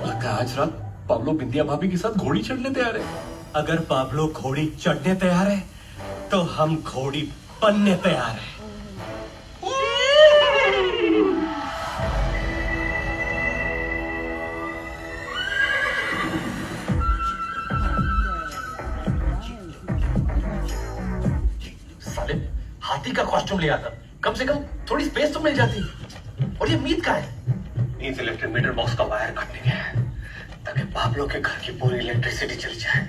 लगता है आज रात पाब्लो बिंदिया भाभी के साथ घोड़ी चढ़ने तैयार है। अगर पाब्लो घोड़ी चढ़ने तैयार है तो हम घोड़ी बनने तैयार है। साले हाथी का कॉस्ट्यूम ले आता, कम से कम थोड़ी स्पेस तो मिल जाती। और ये मीत का है? मीत इलेक्ट्रिक मीटर बॉक्स का वायर काटने गया है ताकि पाब्लो के घर की पूरी इलेक्ट्रिसिटी चली जाए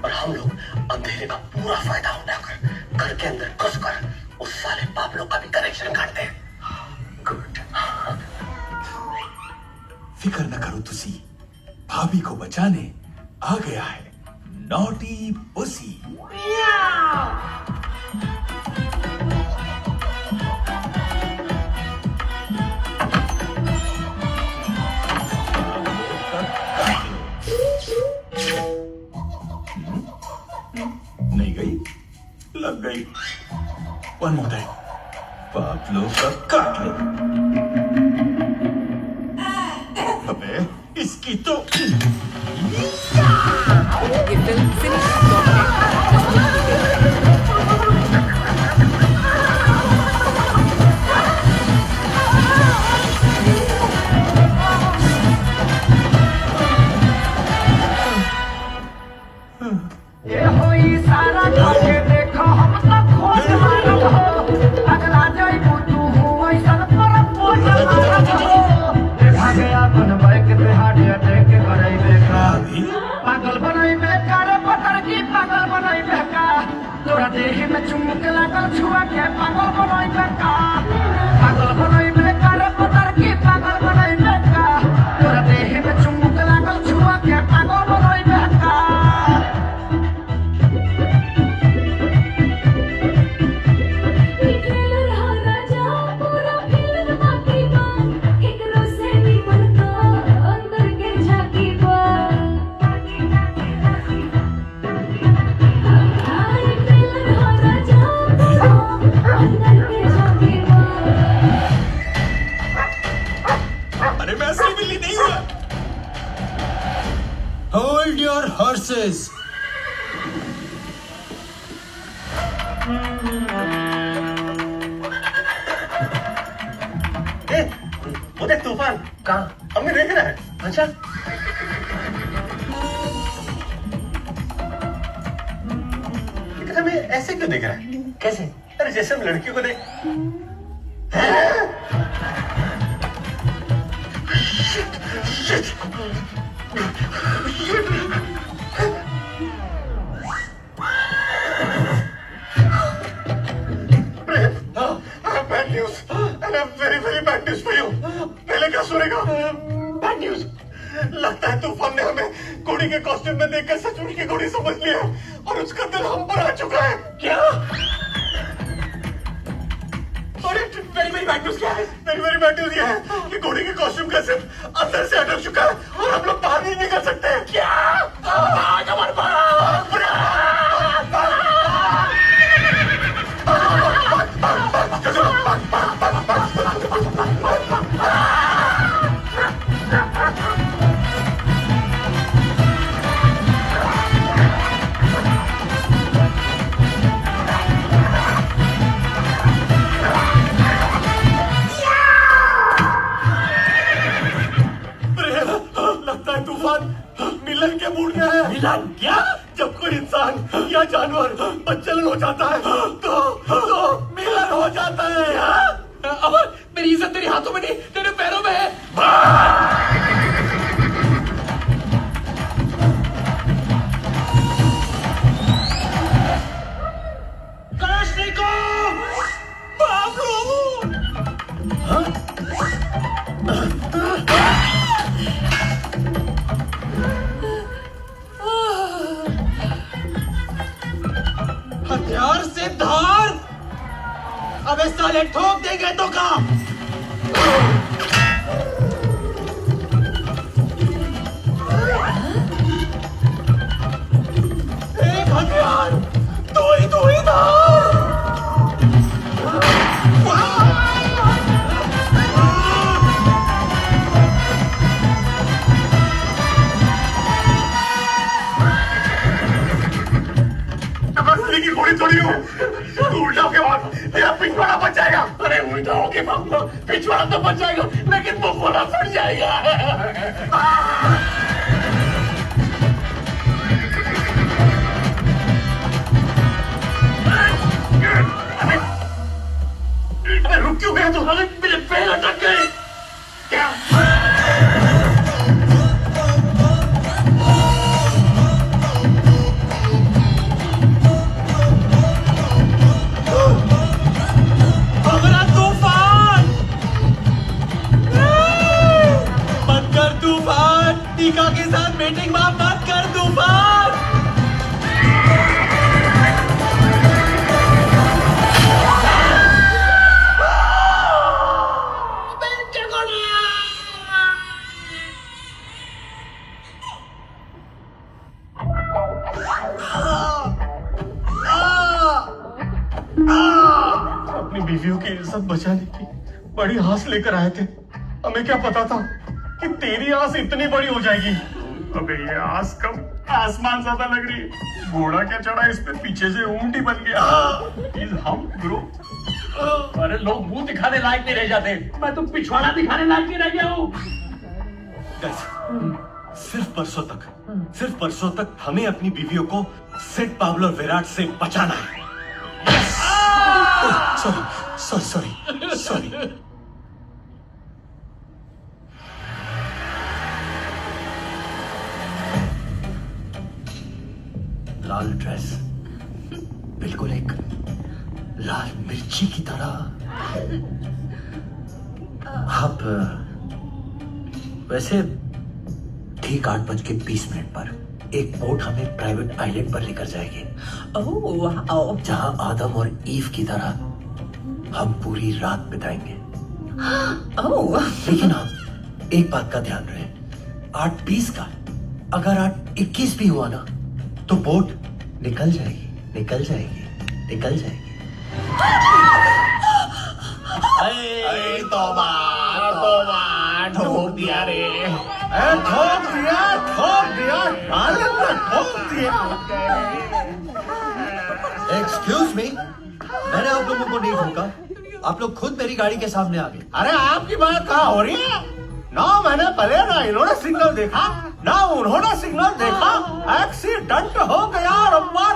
और हम लोग अंधेरे का पूरा फायदा उठाकर घर के अंदर घुसकर उस साले पाब्लो का भी कनेक्शन काट दें। गुड। फिक्र न करो तुसी, भाभी को बचाने आ गया है नॉटी पुसी। नहीं गई, लग गई। वन मोर टाइम, पाब्लो का काट ले। अबे इसकी तो ये फिल्म सिनेमा.net ये होई सारा के देखो हम तक खोज मारब हो। अगला जाई तू हो ऐसन पर पोज मारब हो। देखा गया बन बैक ते हार्ट अटैक कराई बेका। पागल बनाई बेका रे पतर की पागल बनाई बेका। तोरा देह में चुमुक लागल छुआ के पागल बनाई बेका। पागल बनाई बेका रे पतर की पागल बनाई बेका। तोरा देह में चुमुक लागल छुआ के पागल बनाई बेका। अरे मैं असली बिल्ली नहीं हुआ। Hold your horses. वो देख तूफान। कहाँ? हमें देख रहा है। अच्छा लेकिन हमें ऐसे क्यों देख रहा है? कैसे? अरे जैसे हम लड़की को देख। Bad news and very very bad news for you. पहले क्या सुनेगा? Bad news. लगता है तूफान ने हमें घोड़ी के कॉस्ट्यूम में देखकर सचमुच की घोड़ी समझ लिया और उसका दिल हम पर आ चुका है। क्या? वेरी वेरी बैड न्यूज क्या है? वेरी वेरी बैड न्यूज ये है कि घोड़ी के कॉस्ट्यूम का सिर्फ अंदर से अटक चुका है और हम लोग बाहर नहीं निकल सकते। क्या? हमारे मेरा जानवर बच्चलन हो जाता है तो मिलन हो जाता है। अमर, मेरी इज्जत तेरे हाथों में नहीं, तेरे पैरों में है। हथियार से धार, अबे साले ठोक देंगे तो का। एक हथियार, दो ही धार। की गोली थोड़ी हूँ, तू उल्टा होके भाग, तेरा पिछवाड़ा बच जाएगा। अरे उल्टा होके भागूंगा, पिछवाड़ा तो बच जाएगा, लेकिन वो गोला फट जाएगा। अरे रुक क्यों गया तू? अरे मेरे पैर अटक गए। क्या? टीका के साथ मीटिंग मत कर तूफान। अपनी बीवियों की इज्जत बचाने की बड़ी आस लेकर आए थे। हमें क्या पता था कि तेरी आस इतनी बड़ी हो जाएगी। अबे ये आस कब आसमान ज्यादा लग रही है। घोड़ा क्या चढ़ा इस पे, पीछे से ऊंट ही बन गया। हम ब्रो, अरे लोग मुंह दिखाने लायक नहीं रह जाते, मैं तो पिछवाड़ा दिखाने लायक नहीं रह गया हूँ। सिर्फ परसों तक हमें अपनी बीवियों को सिड पाब्लो और विराट से बचाना है। सॉरी। लाल ड्रेस, बिल्कुल एक लाल मिर्ची की तरह। आप वैसे ठीक 8:20 पर एक बोट हमें प्राइवेट आइलैंड पर लेकर जाएगी। ओह, जहां आदम और ईव की तरह हम पूरी रात बिताएंगे। लेकिन आप एक बात का ध्यान रहे, 8:20 का अगर 8:21 भी हुआ ना तो बोट निकल जाएगी। तौबा, ठोक दिया रे। ठोक दिया। एक्सक्यूज मी, मैंने आप लोगों को नहीं ठोका, आप लोग खुद मेरी गाड़ी के सामने आ गए। अरे आपकी बात कहाँ हो रही है? ना मैंने पहले ना इन्होंने सिग्नल देखा ना उन्होंने सिग्नल देखा। एक्सीडेंट हो गया रब्बा।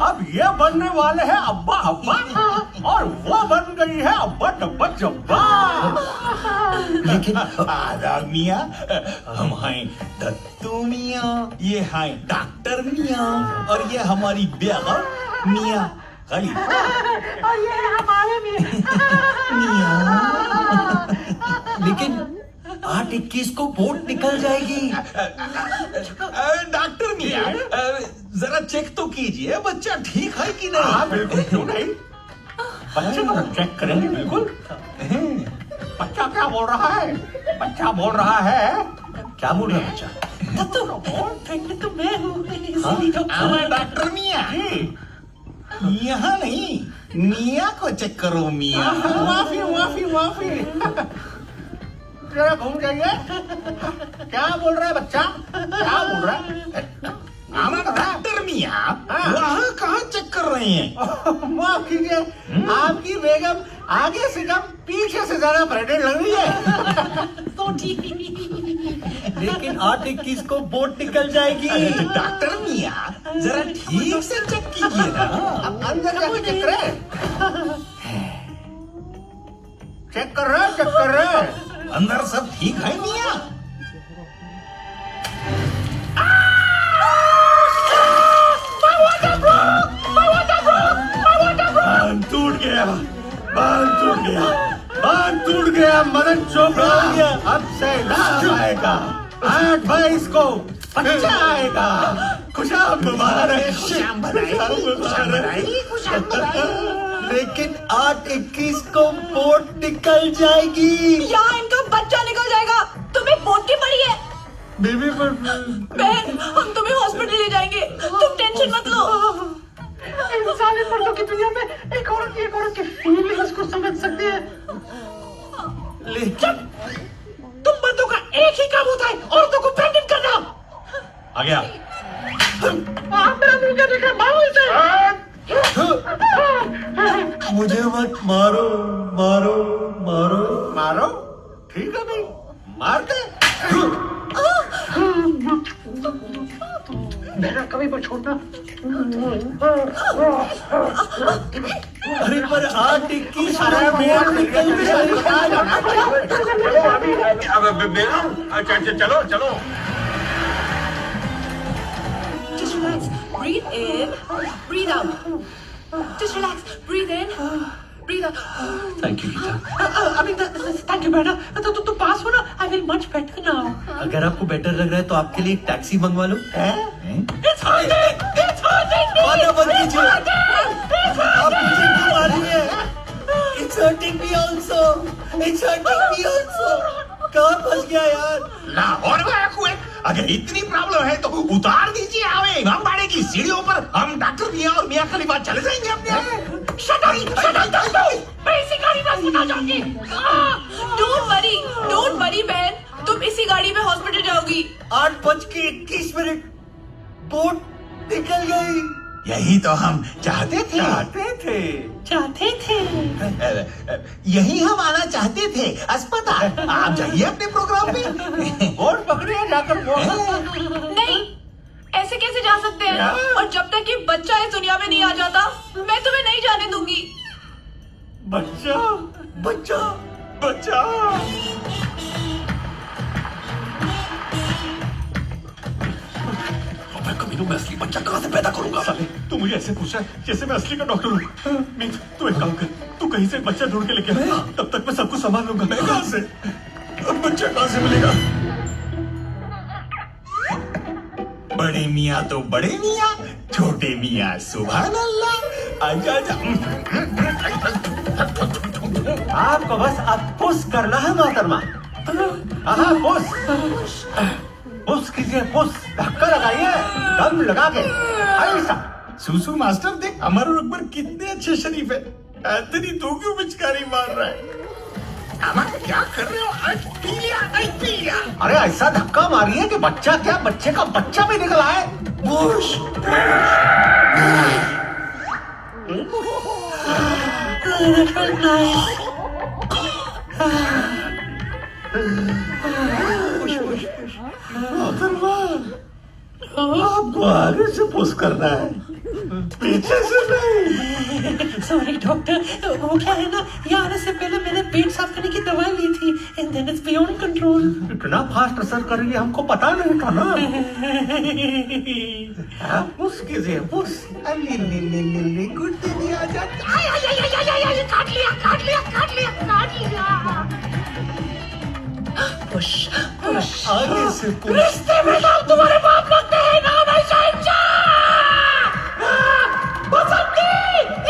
अब ये बनने वाले हैं अब्बा और वो बन गई है अब्बा डब्बा जब्बा। लेकिन आदाब मियाँ, हम हैं दत्तू मियाँ, ये हैं डॉक्टर मियाँ और ये हमारी बेगम मियाँ खलीफा। और ये हमारे मियाँ। लेकिन 8:21 को बोट निकल जाएगी। डॉक्टर मियाँ, जरा चेक तो कीजिए बच्चा ठीक है कि नहीं। हाँ बिल्कुल, क्यों नहीं, बच्चे को चेक करेंगे बिल्कुल। बच्चा क्या बोल रहा है? क्या बोल रहा है बच्चा? तो मैं हूँ। डॉक्टर मियाँ, यहाँ नहीं, मियाँ को चेक करो मियाँ। माफी। जरा घूम जाइए। क्या बोल रहा है बच्चा? क्या बोल रहा है? डॉक्टर मियाँ, वहाँ कहाँ चेक कर रहे हैं? माफ कीजिए, आपकी बेगम आगे से कम पीछे से ज्यादा ब्राइडेड लग रही है। तो ठीक। लेकिन 8-21 को बोट निकल जाएगी। डॉक्टर मियां जरा ठीक से चेक कीजिए ना। अब अंदर जाके चेक करे। चेक कर रहे अंदर सब ठीक है मियां? बांध टूट गया, मदन चोपड़ा आ गया। अब से लाभ आएगा, 8-22 को बच्चा आएगा। खुशाम मुबारक, लेकिन 8-21 को बोट निकल जाएगी। यहाँ इनका बच्चा निकल जाएगा। तुम्हें बोट की पड़ी है बेबी पर बहन, हम तुम्हें हॉस्पिटल ले जाएंगे, तुम टेंशन मत लो। इंसानी मर्दों की दुनिया में एक औरत की फीलिंग्स को समझ सकती है। लेकिन तुम मर्दों का एक ही काम होता है, औरतों को प्रेग्नेंट करना। आ गया। आप मेरा मुंह क्या देख रहे हैं? मारो इसे। मुझे मत मारो, मारो मारो मारो। ठीक है भाई, मारते। मेरा कभी पर छोड़ना। अरे पर 8-21 बोट निकल चलो चलो। Just relax, breathe in, breathe out. Just relax, breathe in, breathe out. Thank you Geeta. अभी थैंक यू बेटा। तो तुम पास हो ना? I will much better now. अगर आपको बेटर लग रहा है तो आपके लिए एक टैक्सी मंगवा लो। It's hurting! It's hurting me! आना बंद कीजिए। It's आप मुझे क्यों मार रही हैं? It's hurting me also. It's hurting me also. कहाँ फंस गया यार? लाहौर में हुए। अगर इतनी प्रॉब्लम है तो उतार दीजिए हमें इमाम बाड़े की सीढ़ियों पर। हम डॉक्टर मियां और मियां खलीफा चले जाएंगे अपने। Shut up! मैं इसी गाड़ी में अस्पताल जाऊंगी। Don't worry बहन, तुम इसी गाड़ी में हॉस्पिटल जाओगी। 8:21 बोट निकल गई। यही तो हम चाहते थे। यही हम आना चाहते थे, अस्पताल। आप जाइए अपने प्रोग्राम में। बोट पकड़िए जाकर बोट। नहीं, ऐसे कैसे जा सकते हैं? और जब तक कि बच्चा इस दुनिया में नहीं आ जाता, मैं तुम्हें नहीं जाने दूंगी। बच्चा बच्चा बच्चा। मैं असली बच्चा कहाँ से पैदा करूंगा? साले, तू मुझे ऐसे पूछ रहा है जैसे मैं असली का डॉक्टर हूँ। मीत, तू एक काम कर, तू कहीं से बच्चा ढूंढ के लेके आ, तब तक मैं सब कुछ संभाल लूंगा। मैं कहाँ से? अब बच्चा कहाँ से मिलेगा? बड़े मियाँ तो बड़े मियाँ, छोटे मियाँ सुभान अल्लाह। आजा आजा। आपको बस अब पुश करना है मोहतरमा। हाँ पुश पुश कीजिए, पुश। धक्का लगाइए, दम लगा के। ऐसा। सुसु मास्टर देख, अमर और अकबर कितने अच्छे शरीफ है। एंथनी तू क्यों पिचकारी मार रहा है? अमर क्या कर रहे हो? आज पी लिया। अरे ऐसा धक्का मारिए कि बच्चा क्या, बच्चे का बच्चा भी निकल आए। पुश आपको आगे से पुश करना है, पीछे से नहीं। सॉरी डॉक्टर, वो क्या है ना, यहाँ आने से पहले मैंने पेट साफ करने की दवाई ली थी and then it's beyond control. इतना फास्ट असर करेंगे हमको पता नहीं था ना। पुश कीजिए, पुश। गुड दिन आ जाता। काट लिया। पुश आगे से पुश। रिश्ते में नाम तुम्हारे बाप लगते हैं, नाम है शहंशाह। बसंती,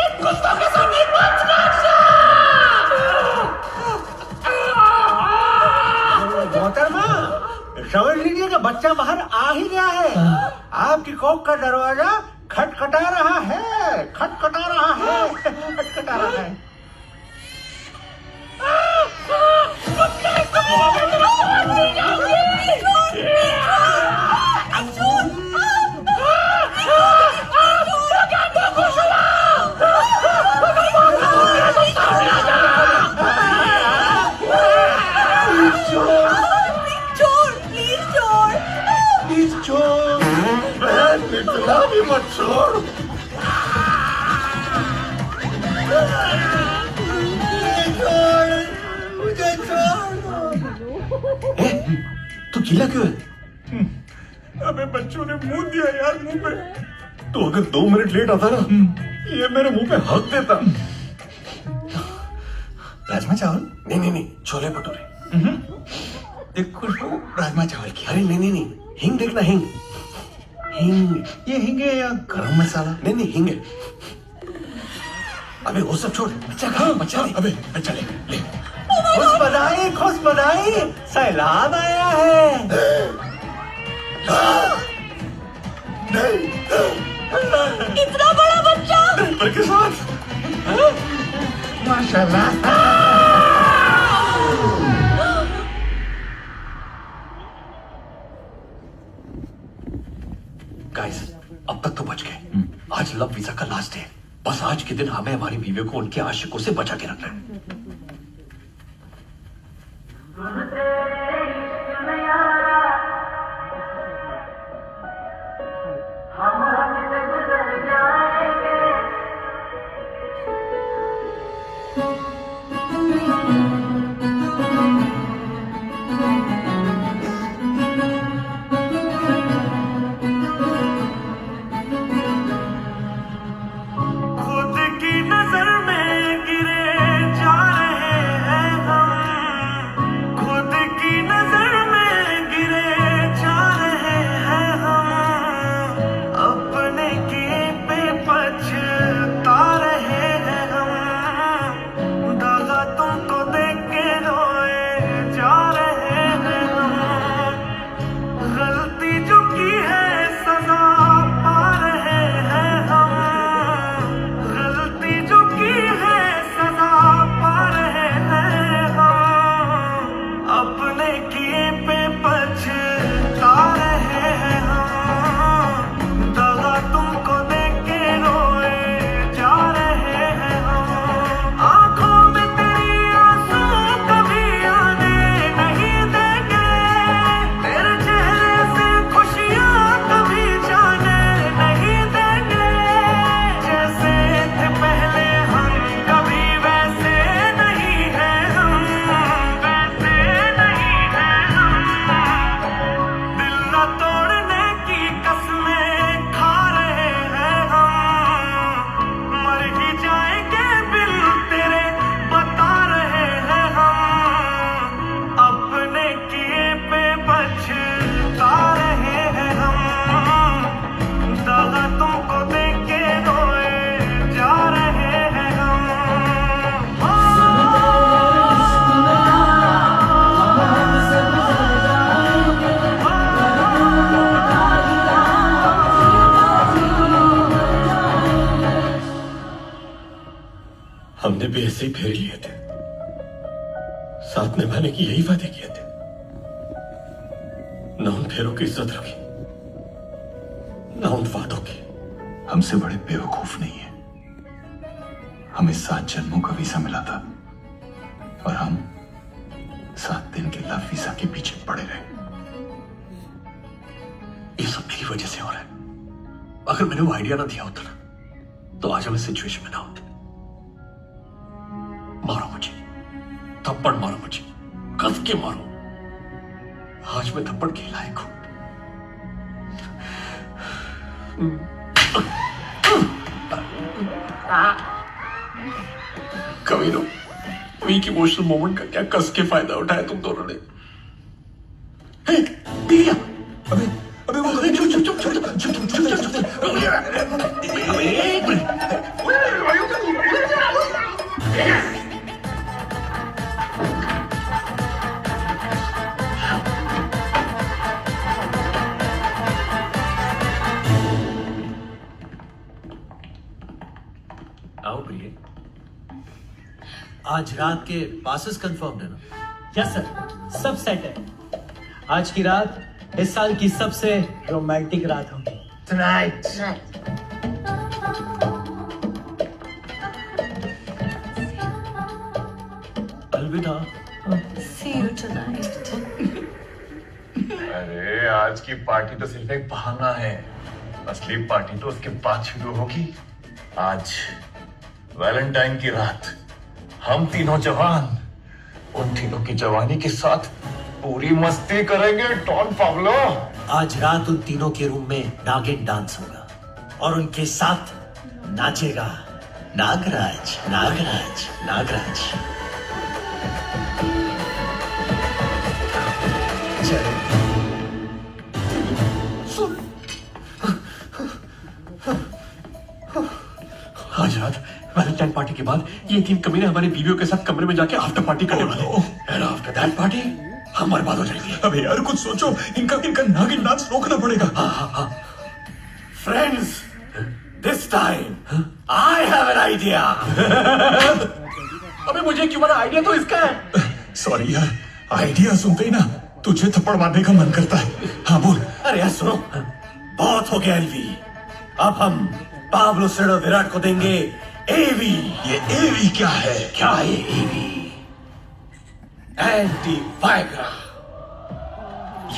इन कुत्तों के सामने मत नाचना। मोहतरमा, समझ लीजिए कि बच्चा बाहर आ ही गया है। आपकी कोख का दरवाजा खटखटा रहा है, खटखटा रहा है। चिल्ला क्यों है? अबे बच्चों ने मुंह दिया यार मुंह पे। तो अगर 2 मिनट लेट आता ना, ये मेरे मुंह पे हक देता। राजमा चावल? नहीं, छोले भटूरे। देख खुशबू राजमा चावल की। अरे नहीं, हिंग देखना, हिंग। ये हिंग है या गरम मसाला? नहीं, हिंग है। अबे वो सब छोड़, बच्चा कहाँ? बच्चा ले। अबे बच्चा ले। खुश बधाई, सैलाब आया है। इतना बड़ा बच्चा ड्राइवर के साथ। माशाल्लाह। गाइस, अब तक तो बच गए। आज लव वीजा का लास्ट डे है। बस आज के दिन हमें हमारी बीवियों को उनके आशिकों से बचा के रखना है। खुद की नजर में गिरे जा रहे हैं हम, खुद की नजर में गिरे जा रहे हैं हम, अपने किए पे पछता रहे हैं हम, दागा तुमको देख के रोए जा रहे हैं हम, गलती जो की है सजा पा रहे हैं हम, गलती जो की है सजा पा रहे हैं हम, अपने किए पे पछता रहे हैं हम, दगा तुमको देख के रोए जा रहे हैं हम, आंखों में तेरी आंसू कभी आने नहीं देंगे, तेरे चेहरे से खुशियां कभी जाने नहीं देंगे, जैसे थे पहले हम कभी वैसे नहीं है हम, वैसे नहीं है हम, दिल न तोड़ने की कसमें खा रहे हैं हम, मर ही जाएंगे बिल तेरे बता रहे हैं हम, अपने किए पे पछता रहे हैं हम, दागा तुमको देख के रोए जा रहे हैं हम। हमने भी ऐसे ही फेर लिए थे, साथ निभाने की यही वादे किए थे। न उन फेरों की इज्जत रखी, न उन वादों की। हमसे बड़े बेवकूफ नहीं है। हमें 7 जन्मों का वीजा मिला था और हम 7 दिन के लव वीजा के पीछे पड़े रहे। ये सब मेरी वजह से हो रहा है। अगर मैंने वो आइडिया ना दिया होता ना, तो आज हम इस सिचुएशन में ना होते। मारो मुझे, थप्पड़ मारो मुझे, कस के मारो। आज मैं थप्पड़ के लायक हूं। कमीनों, वीक इमोशनल मोमेंट का क्या कस के फायदा उठाया तुम दोनों ने? दिया। अबे वो चुप। एक मिनट। आओ प्रिय। आज रात के पासेस कंफर्म है ना? यस सर, सब सेट है। आज की रात इस साल की सबसे रोमांटिक रात होगी। Tonight. अलविदा। See you tonight. अरे आज की पार्टी तो सिर्फ एक बहाना है, असली पार्टी तो उसके बाद शुरू होगी। आज वैलेंटाइन की रात, हम तीनों जवान उन तीनों की जवानी के साथ पूरी मस्ती करेंगे डॉन पाब्लो। आज रात उन तीनों के रूम में नागिन डांस होगा और उनके साथ नाचेगा नागराज नागराज नागराज। चलो आज रात वैलेंटाइन पार्टी के बाद ये तीन कमीने हमारी बीवियों के साथ कमरे में जाके आफ्टर पार्टी करने वाले हैं। एंड आफ्टर दैट पार्टी हम बर्बाद हो जाएंगे। अबे यार कुछ सोचो, इनका नागिन डांस रोकना पड़ेगा। हाँ। Friends, this time I have an idea. अबे मुझे क्यों बना आइडिया तो इसका है। सॉरी यार, आइडिया सुनते ही ना तुझे थप्पड़ मारने का मन करता है। हाँ बोल। अरे यार सुनो, बहुत हो गया एलवी। अब हम पाब्लो सेडो विराट को देंगे एवी। ये एवी क्या है? क्या है एवी? Anti Viagra.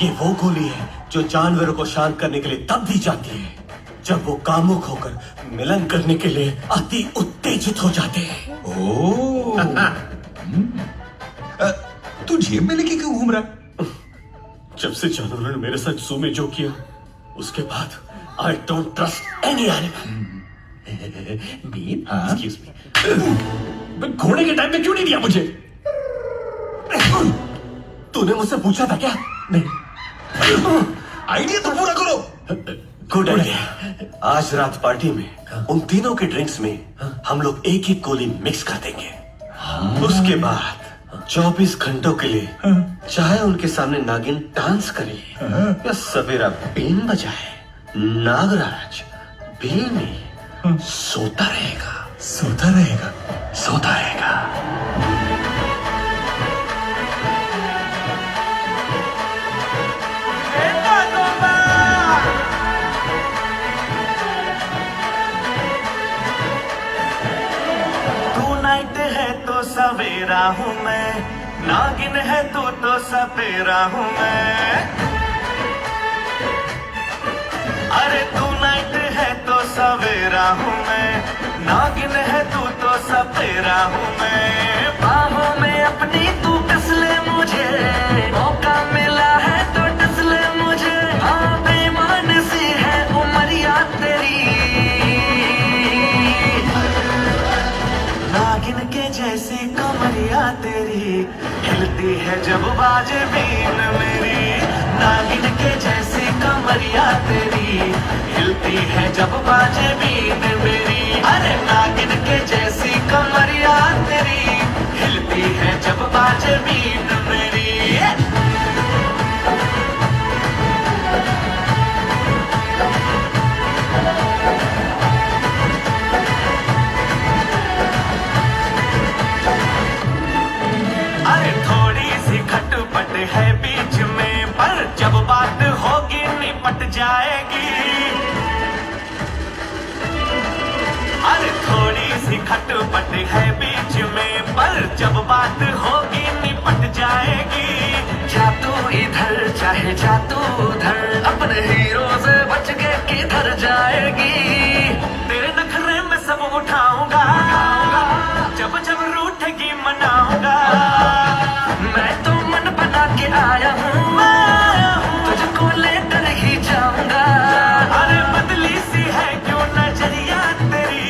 ये वो गोली है जो जानवरों को शांत करने के लिए तब दी जाती है जब वो कामुक होकर मिलन करने के लिए अति उत्तेजित हो जाते हैं। तू जेब में लेके क्यों घूम रहा है? जब से जानवरों ने मेरे साथ जू में जो किया उसके बाद I don't trust any animal. Excuse me, घोड़े के टाइम में क्यों नहीं दिया मुझे? तूने मुझसे पूछा था क्या? नहीं। आइडिया तो पूरा करो। Good idea. आज रात पार्टी में उन तीनों के ड्रिंक्स में हम लोग एक ही गोली मिक्स कर देंगे। उसके बाद 24 घंटों के लिए चाहे उनके सामने नागिन डांस करे या सवेरा बीन बजाए, नागराज बिल में सोता रहेगा। सोता रहेगा। सोता रहेगा। तू नाइट है तो सवेरा हूँ मैं, नागिन है तू तो सपेरा हूँ मैं। अरे तू नाइट है तो सवेरा हूँ मैं, नागिन है तू तो सपेरा हूँ मैं। बाहों में अपनी तू कस ले मुझे, मौका मिला है तो डस ले मुझे। हाँ बेईमान सी है उमरिया तेरी, नागिन के जैसी कमरिया तेरी, हिलती है जब बाजे बीन मेरी। नागिन के जैसी कमरिया तेरी, हिलती है जब बाजे बीन मेरी। अरे नागिन के जैसी कमरिया तेरी, हिलती है जब बाजे बीन मेरी। अरे थोड़ी सी खटपट है बीच में, पर जब बात होगी निपट जाएगी। अरे थोड़ी सी खटपट है बीच में, पर जब बात होगी निपट जाएगी। जा तू इधर चाहे जा तू उधर, अपने हीरो से बच के किधर जाएगी। तेरे नखरे में सब उठाऊंगा, जब जब रूठेगी मनाऊंगा। मैं तो मन बना के आया हूँ, तुझको लेकर ही जाऊंगा। अरे बदली सी है क्यों नजरिया तेरी,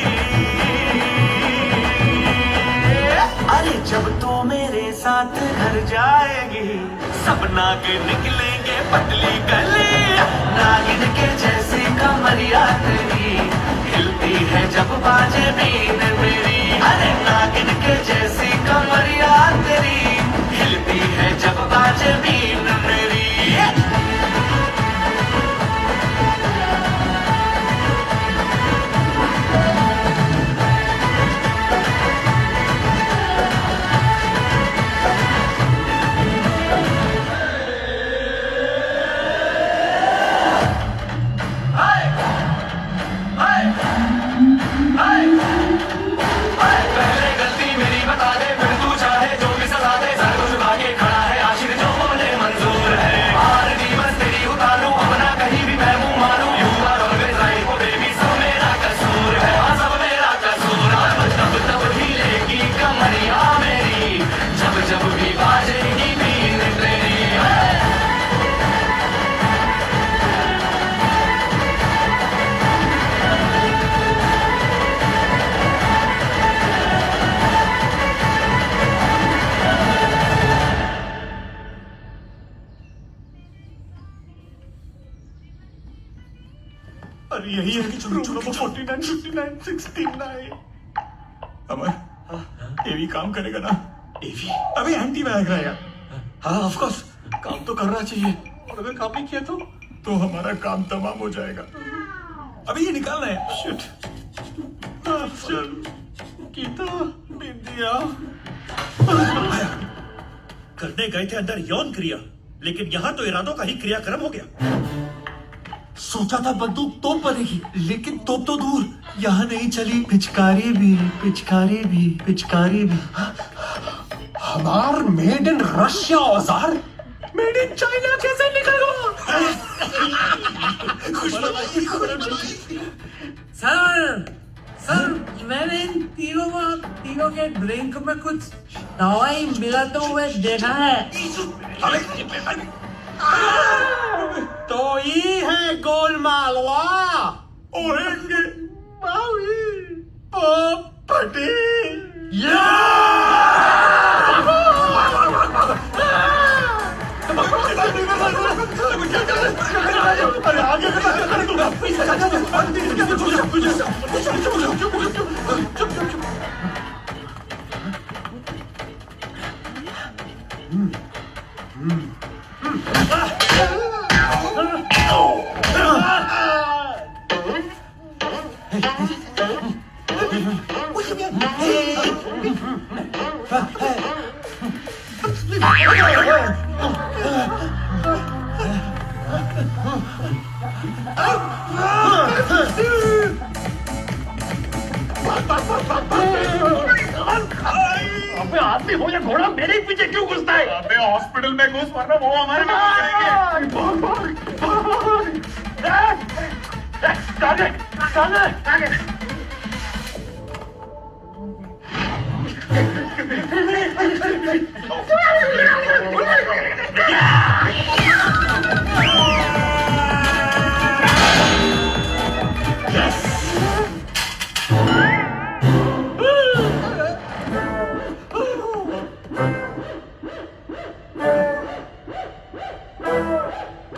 अरे जब तू मेरे साथ घर जाएगी, सब नागिन निकलेंगे पतली गली। नागिन के जैसी कमरिया तेरी, हिलती है जब बाजे बीन मेरी। अरे नागिन के जैसी कमरिया तेरी, हिलती है जब बाजे बीन मेरी। पहले गलती मेरी बता दे, फिर तू नंबर यही है कि रूम नंबर 49, 59, 69। अमर, एवी काम करेगा ना? एवी अभी एंटीवायग्रा यार। हाँ ऑफ कोर्स काम तो करना चाहिए, और अगर काम नहीं किया तो हमारा काम तमाम हो जाएगा। अभी ये निकालना है। शिट। चल गीता, बिंदिया। करने गए थे अंदर यौन क्रिया, लेकिन यहाँ तो इरादों का ही क्रियाक्रम हो गया। सोचा था बंदूक तोप बनेगी, लेकिन तोप तो दूर, यहाँ नहीं चली पिचकारी भी, पिचकारी भी, पिचकारी भी। हमार मेड इन रशिया औजार मेड इन चाइना कैसे निकल गया? सर मैंने इन तीनों के ड्रिंक में कुछ दवाई मिलाते हुए देखा है। तो ये है गोलमालवा। ओरेंगे बावी पटी। अरे आगे अबे आदमी हो या घोड़ा मेरे ही पीछे क्यों घुसता है? अबे हॉस्पिटल में घुस, वरना वो हमारे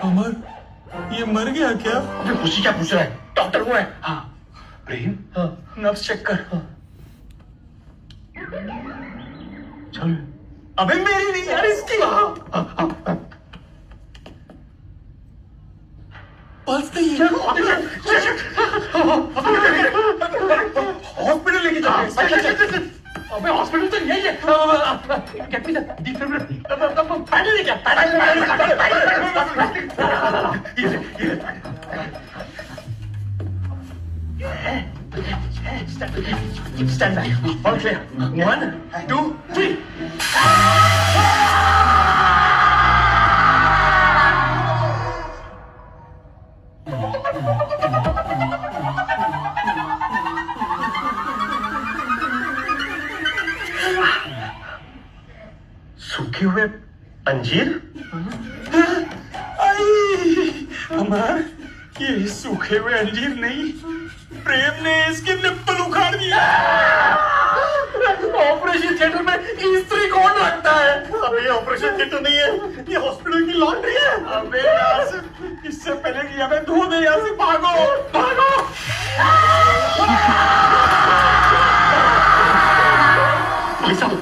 अमर, ये मर गया क्या? अबे खुशी क्या पूछ रहा है? डॉक्टर हुआ है। हाँ प्रेम, हाँ नब्ज चेक कर। चल। अबे मेरी नहीं यार, इसकी। पल्स नहीं है। हॉस्पिटल लेके जाओ। अबे हॉस्पिटल तो यही है। पैडल लेके आ, pedal. Stand back. All clear. 1, 2, 3. सूखे हुए अंजीर? अमर, ये सूखे हुए अंजीर नहीं, प्रेम ने इसके निप्पल उखाड़ दिया। ऑपरेशन थिएटर में स्त्री कौन रखता है? अबे ये ऑपरेशन थिएटर नहीं है, ये हॉस्पिटल की लॉन्ड्री है। अबे यहाँ से, इससे पहले कि हमें धो दे, यहाँ से भागो भागो। पुलिस साहब,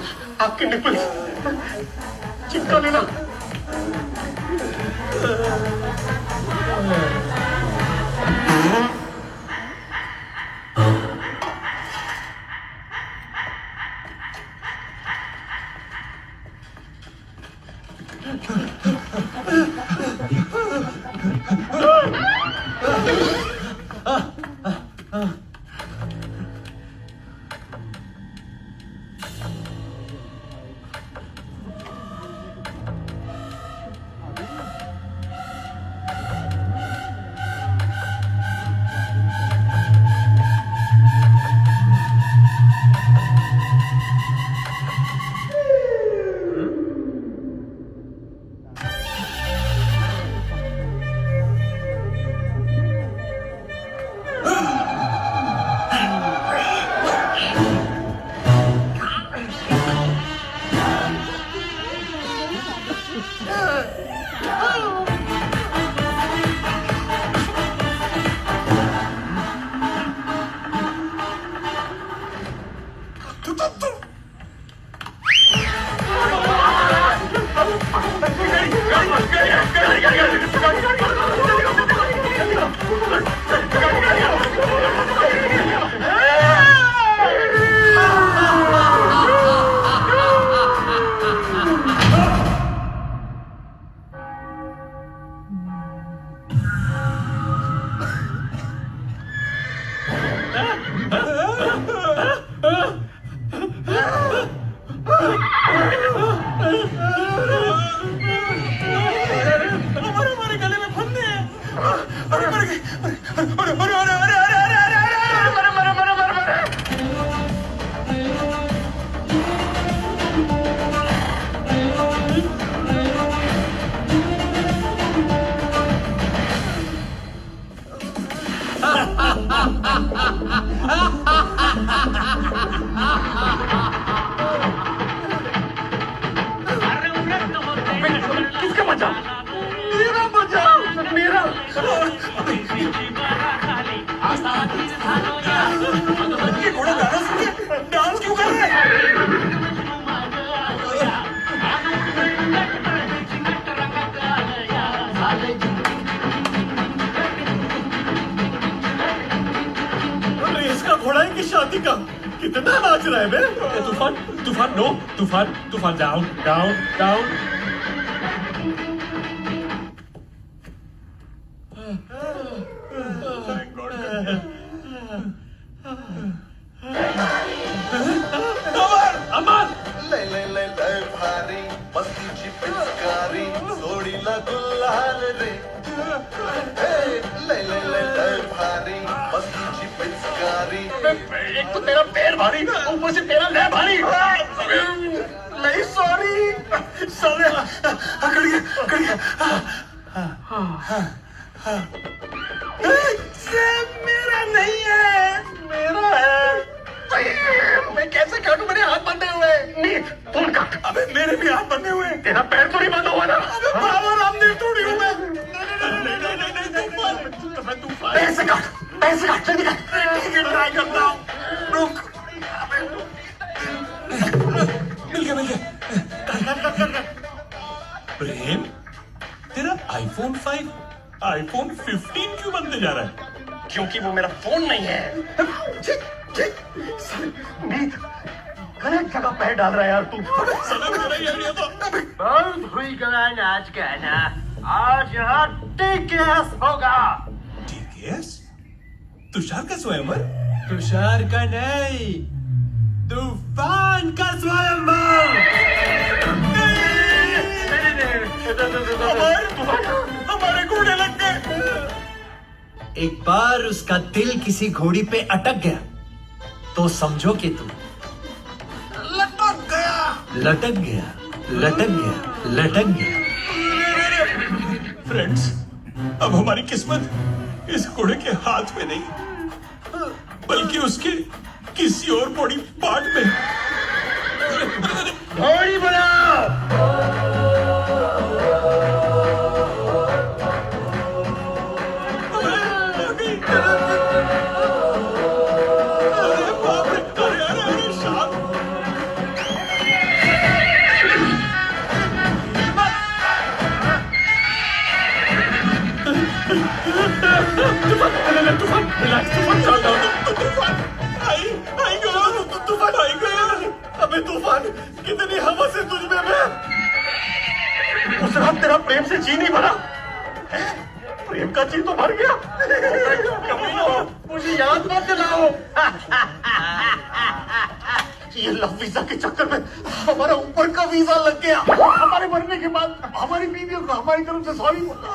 आपके निप्पल्स चिपका लेना। हमारे गले में फंदे हैं। अरे मर गए। अरे अरे अरे अरे अरे अरे अरे अरे मरे मरे मरे मरे मरे। किसका बचा? मेरा बचा, मेरा। ये घोड़ा गाना सुन के डांस क्यों कर रहा है? अरे इसका घोड़ा है कि शादी का? कितना नाच रहा है बे? तूफान तूफान नो तूफान तूफान डाउन डाउन डाउन। लय लय लय लय भारी मस्तीची पिचकारी सोडीला गुल्हाल रे हे, लय लय लय लय भारी मस्तीची पिचकारी। एक तो तेरा पैर भारी, ऊपर से तेरा लय भारी। नहीं सॉरी साले, अकड़ गया। मेरा नहीं है, मेरा है। मैं कैसे काटूं? मेरे हाथ बंधे हुए। नहीं, तुम काट। अबे मेरे भी हाथ बंधे हुए। तेरा पैर तो नहीं बंधा हुआ ना? अबे बाबा रामदेव थोड़ी हूँ मैं। तूफान पैसे काट जल्दी काट। ठीक है, ट्राई करता हूँ। रुक। मिल गया। प्रेम, तेरा iPhone 5 iPhone 15 क्यों बनते जा रहा है? क्योंकि वो मेरा फोन नहीं है। गलत जगह पैर डाल रहा है यार तू। बहुत हुई गवान आज का ना। आज यहाँ टीकेएस होगा। टीकेएस? तुषार का स्वयंवर? तुषार का नहीं, तूफान का स्वयंवर। हमारे घोड़े लग गए। एक बार उसका दिल किसी घोड़ी पे अटक गया तो समझो कि तू लटक गया। फ्रेंड्स, अब हमारी किस्मत इस घोड़े के हाथ में नहीं बल्कि उसके किसी और बॉडी पार्ट में। घोड़ी बनाओ। अबे तूफान, कितनी हवा से तुझ में मैं। उस रात तेरा प्रेम से जी नहीं भरा। प्रेम का जी तो भर गया। मुझे याद मत दिलाओ। ये लव वीजा के चक्कर में हमारा ऊपर का वीजा लग गया। हमारे मरने के बाद हमारी बीवियों को हमारी तरफ से सॉरी बोलना।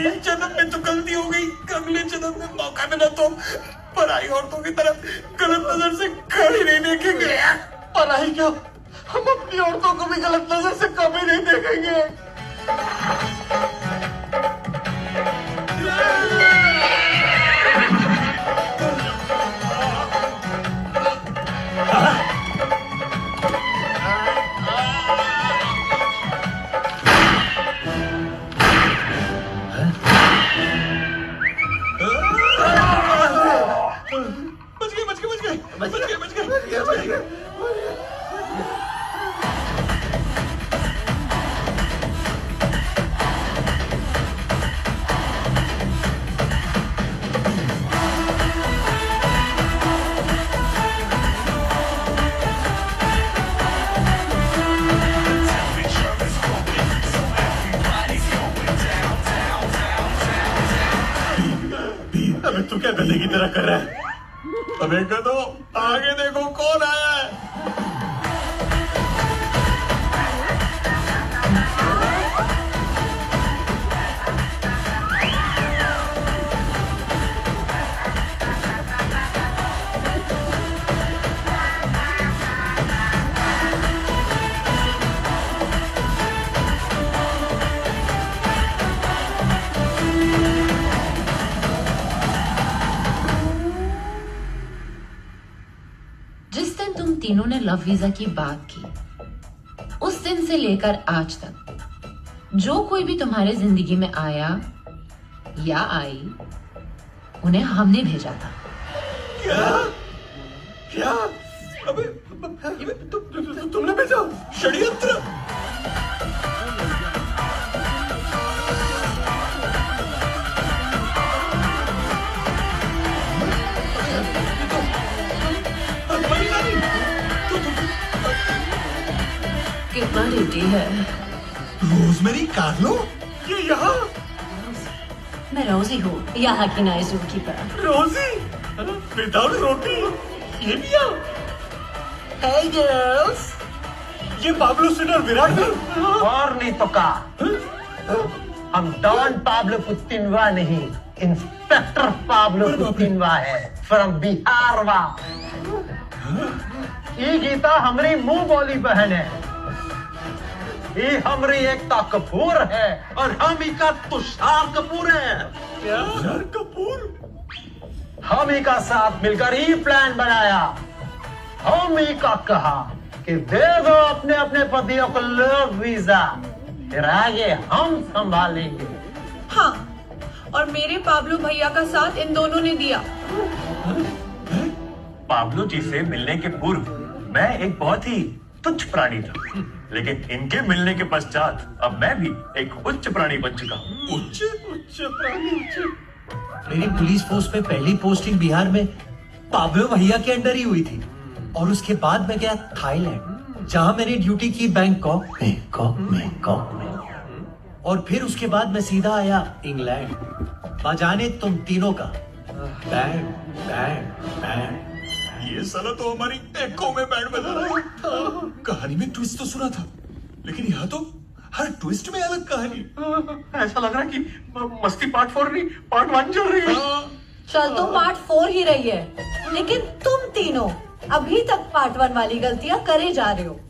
इस जन्म में तो गलती हो गई, अगले जन्म में मौका मिला तो पराई औरतों की तरफ गलत नजर से खड़ी नहीं देखेंगे। पराई क्या, हम अपनी औरतों को भी गलत नजर से कभी नहीं देखेंगे। बच गए। गधे की तरह कर रहा है? अबे गधो, आगे देखो कौन आया है। जिस दिन तुम तीनों ने लव वीजा की बात की, उस दिन से लेकर आज तक जो कोई भी तुम्हारे जिंदगी में आया या आई, उन्हें हमने भेजा था। क्या? क्या? अबे तुमने भेजा? षड्यंत्र? कितना रेडी है? रोजमेरी कार्लो, ये यहाँ? मैं रोजी हूँ, यहाँ की नई ज़ूकीपर। रोजी? विदाउट रोटी? ये भी आ? Hey girls, ये पाब्लो सिटर विराट भी? और नहीं तो का, हम डॉन पाब्लो पुतिनवा नहीं, इंस्पेक्टर पाब्लो पुतिनवा है, फ्रॉम बिहार वा। ये गीता हमारी मुंह बोली बहन है। ये हमारी एकता कपूर है और हम ही का तुषार कपूर है। क्या? तुषार कपूर? हम ही का साथ मिलकर ये प्लान बनाया। हम ही का कहा कि दे दो अपने अपने पतियों को लव वीजा, फिर आगे हम संभालेंगे। हाँ, और मेरे पाब्लो भैया का साथ इन दोनों ने दिया। पाब्लो जी से मिलने के पूर्व मैं एक बहुत ही तुच्छ प्राणी था, लेकिन इनके मिलने के पश्चात अब मैं भी एक उच्च प्राणी बन चुका हूँ। उच्च प्राणी? मेरी पुलिस फोर्स में पहली पोस्टिंग बिहार में पाब्लो भैया के अंडर ही हुई थी, और उसके बाद मैं गया थाईलैंड, जहां मैंने ड्यूटी की बैंकॉक में, और फिर उसके बाद मैं सीधा आया इंग्लैंड, बजाने तुम तीनों का बैंड बैंड बैंड। ये साला तो हमारी एको में बैंड बजा रहा है। कहानी में ट्विस्ट तो सुना था, लेकिन यहाँ तो हर ट्विस्ट में अलग कहानी। ऐसा लग रहा है कि मस्ती पार्ट 4 नहीं, पार्ट 1 चल रही है। चल तो पार्ट 4 ही रही है, लेकिन तुम तीनों अभी तक पार्ट 1 वाली गलतियां करे जा रहे हो।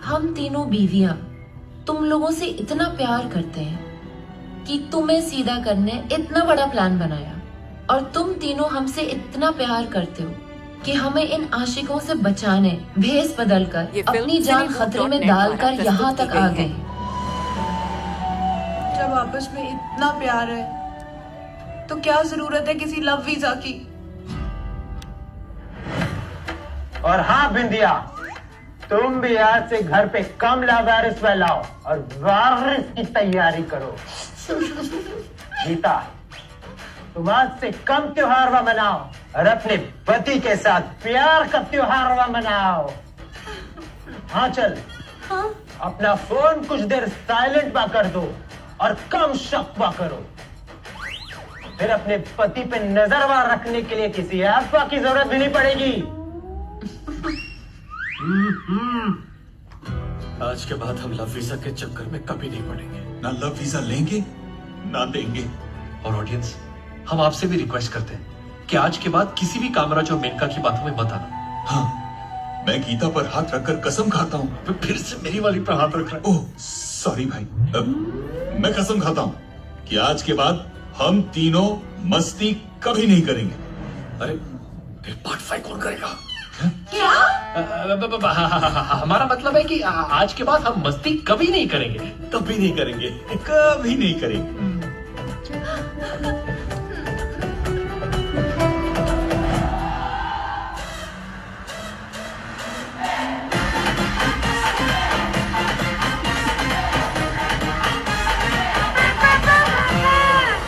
हम तीनों बीवियां तुम लोगों से इतना प्यार करते हैं कि तुम्हें सीधा करने इतना बड़ा प्लान बनाया, और तुम तीनों हमसे इतना प्यार करते हो कि हमें इन आशिकों से बचाने भेस बदलकर अपनी जान खतरे में डालकर यहाँ तक आ गए। जब आपस में इतना प्यार है, तो क्या जरूरत है किसी लव वीजा की? और हाँ बिंदिया, तुम भी आज से घर पे कमला वायरस फैलाओ और वायरस की तैयारी करो। गीता, तुम आज से कम त्योहार मनाओ और अपने पति के साथ प्यार का त्योहार मनाओ। हाँ चल, अपना फोन कुछ देर साइलेंट पा कर दो और कम शक पा करो। फिर अपने पति पे नजरवार रखने के लिए किसी ऐप की जरूरत भी नहीं पड़ेगी। आज के बाद हम लव वीजा के चक्कर में कभी नहीं पड़ेंगे। ना लव वीजा लेंगे ना देंगे। और ऑडियंस, हम आपसे भी रिक्वेस्ट करते हैं कि आज के बाद किसी भी कामराज और मेनका की बातों में मत आना। हाँ, मैं गीता पर हाथ रखकर कसम खाता हूँ। फिर से मेरी वाली पर हाथ रख रहा है। ओह सॉरी भाई, मैं कसम खाता हूँ कि आज के बाद हम तीनों मस्ती कभी नहीं करेंगे। अरे फिर पार्ट 5 कौन करेगा? क्या? हमारा मतलब है कि आज के बाद हम मस्ती कभी नहीं करेंगे। कभी नहीं करेंगे, कभी नहीं करेंगे।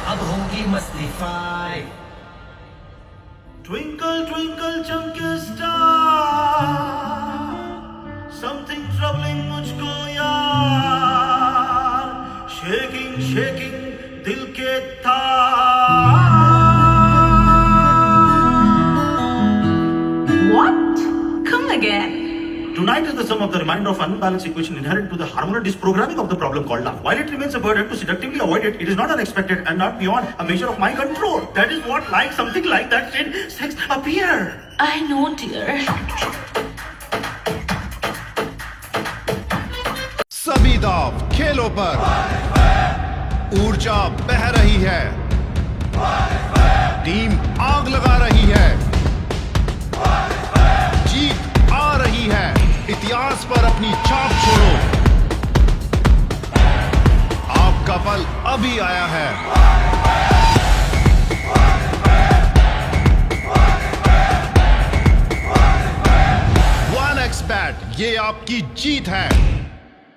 अब होगी मस्ती 5। Twinkle, twinkle, chunky star, something troubling मुझको यार, shaking, shaking, दिल के था What? Come again. Tonight is the sum of the remainder of unbalanced equation inherent to the hormonal disprogramming of the problem called love. While it remains a burden to seductively avoid it, it is not unexpected and not beyond a measure of my control. That is what like something like that in sex appear. I know, dear. सभी दाव खेलों पर ऊर्जा बह रही है, टीम आग लगा रही है, जीत आ रही है, इतिहास पर अपनी छाप छोड़ो, आपका पल अभी आया है। OneXBet, ये आपकी जीत है।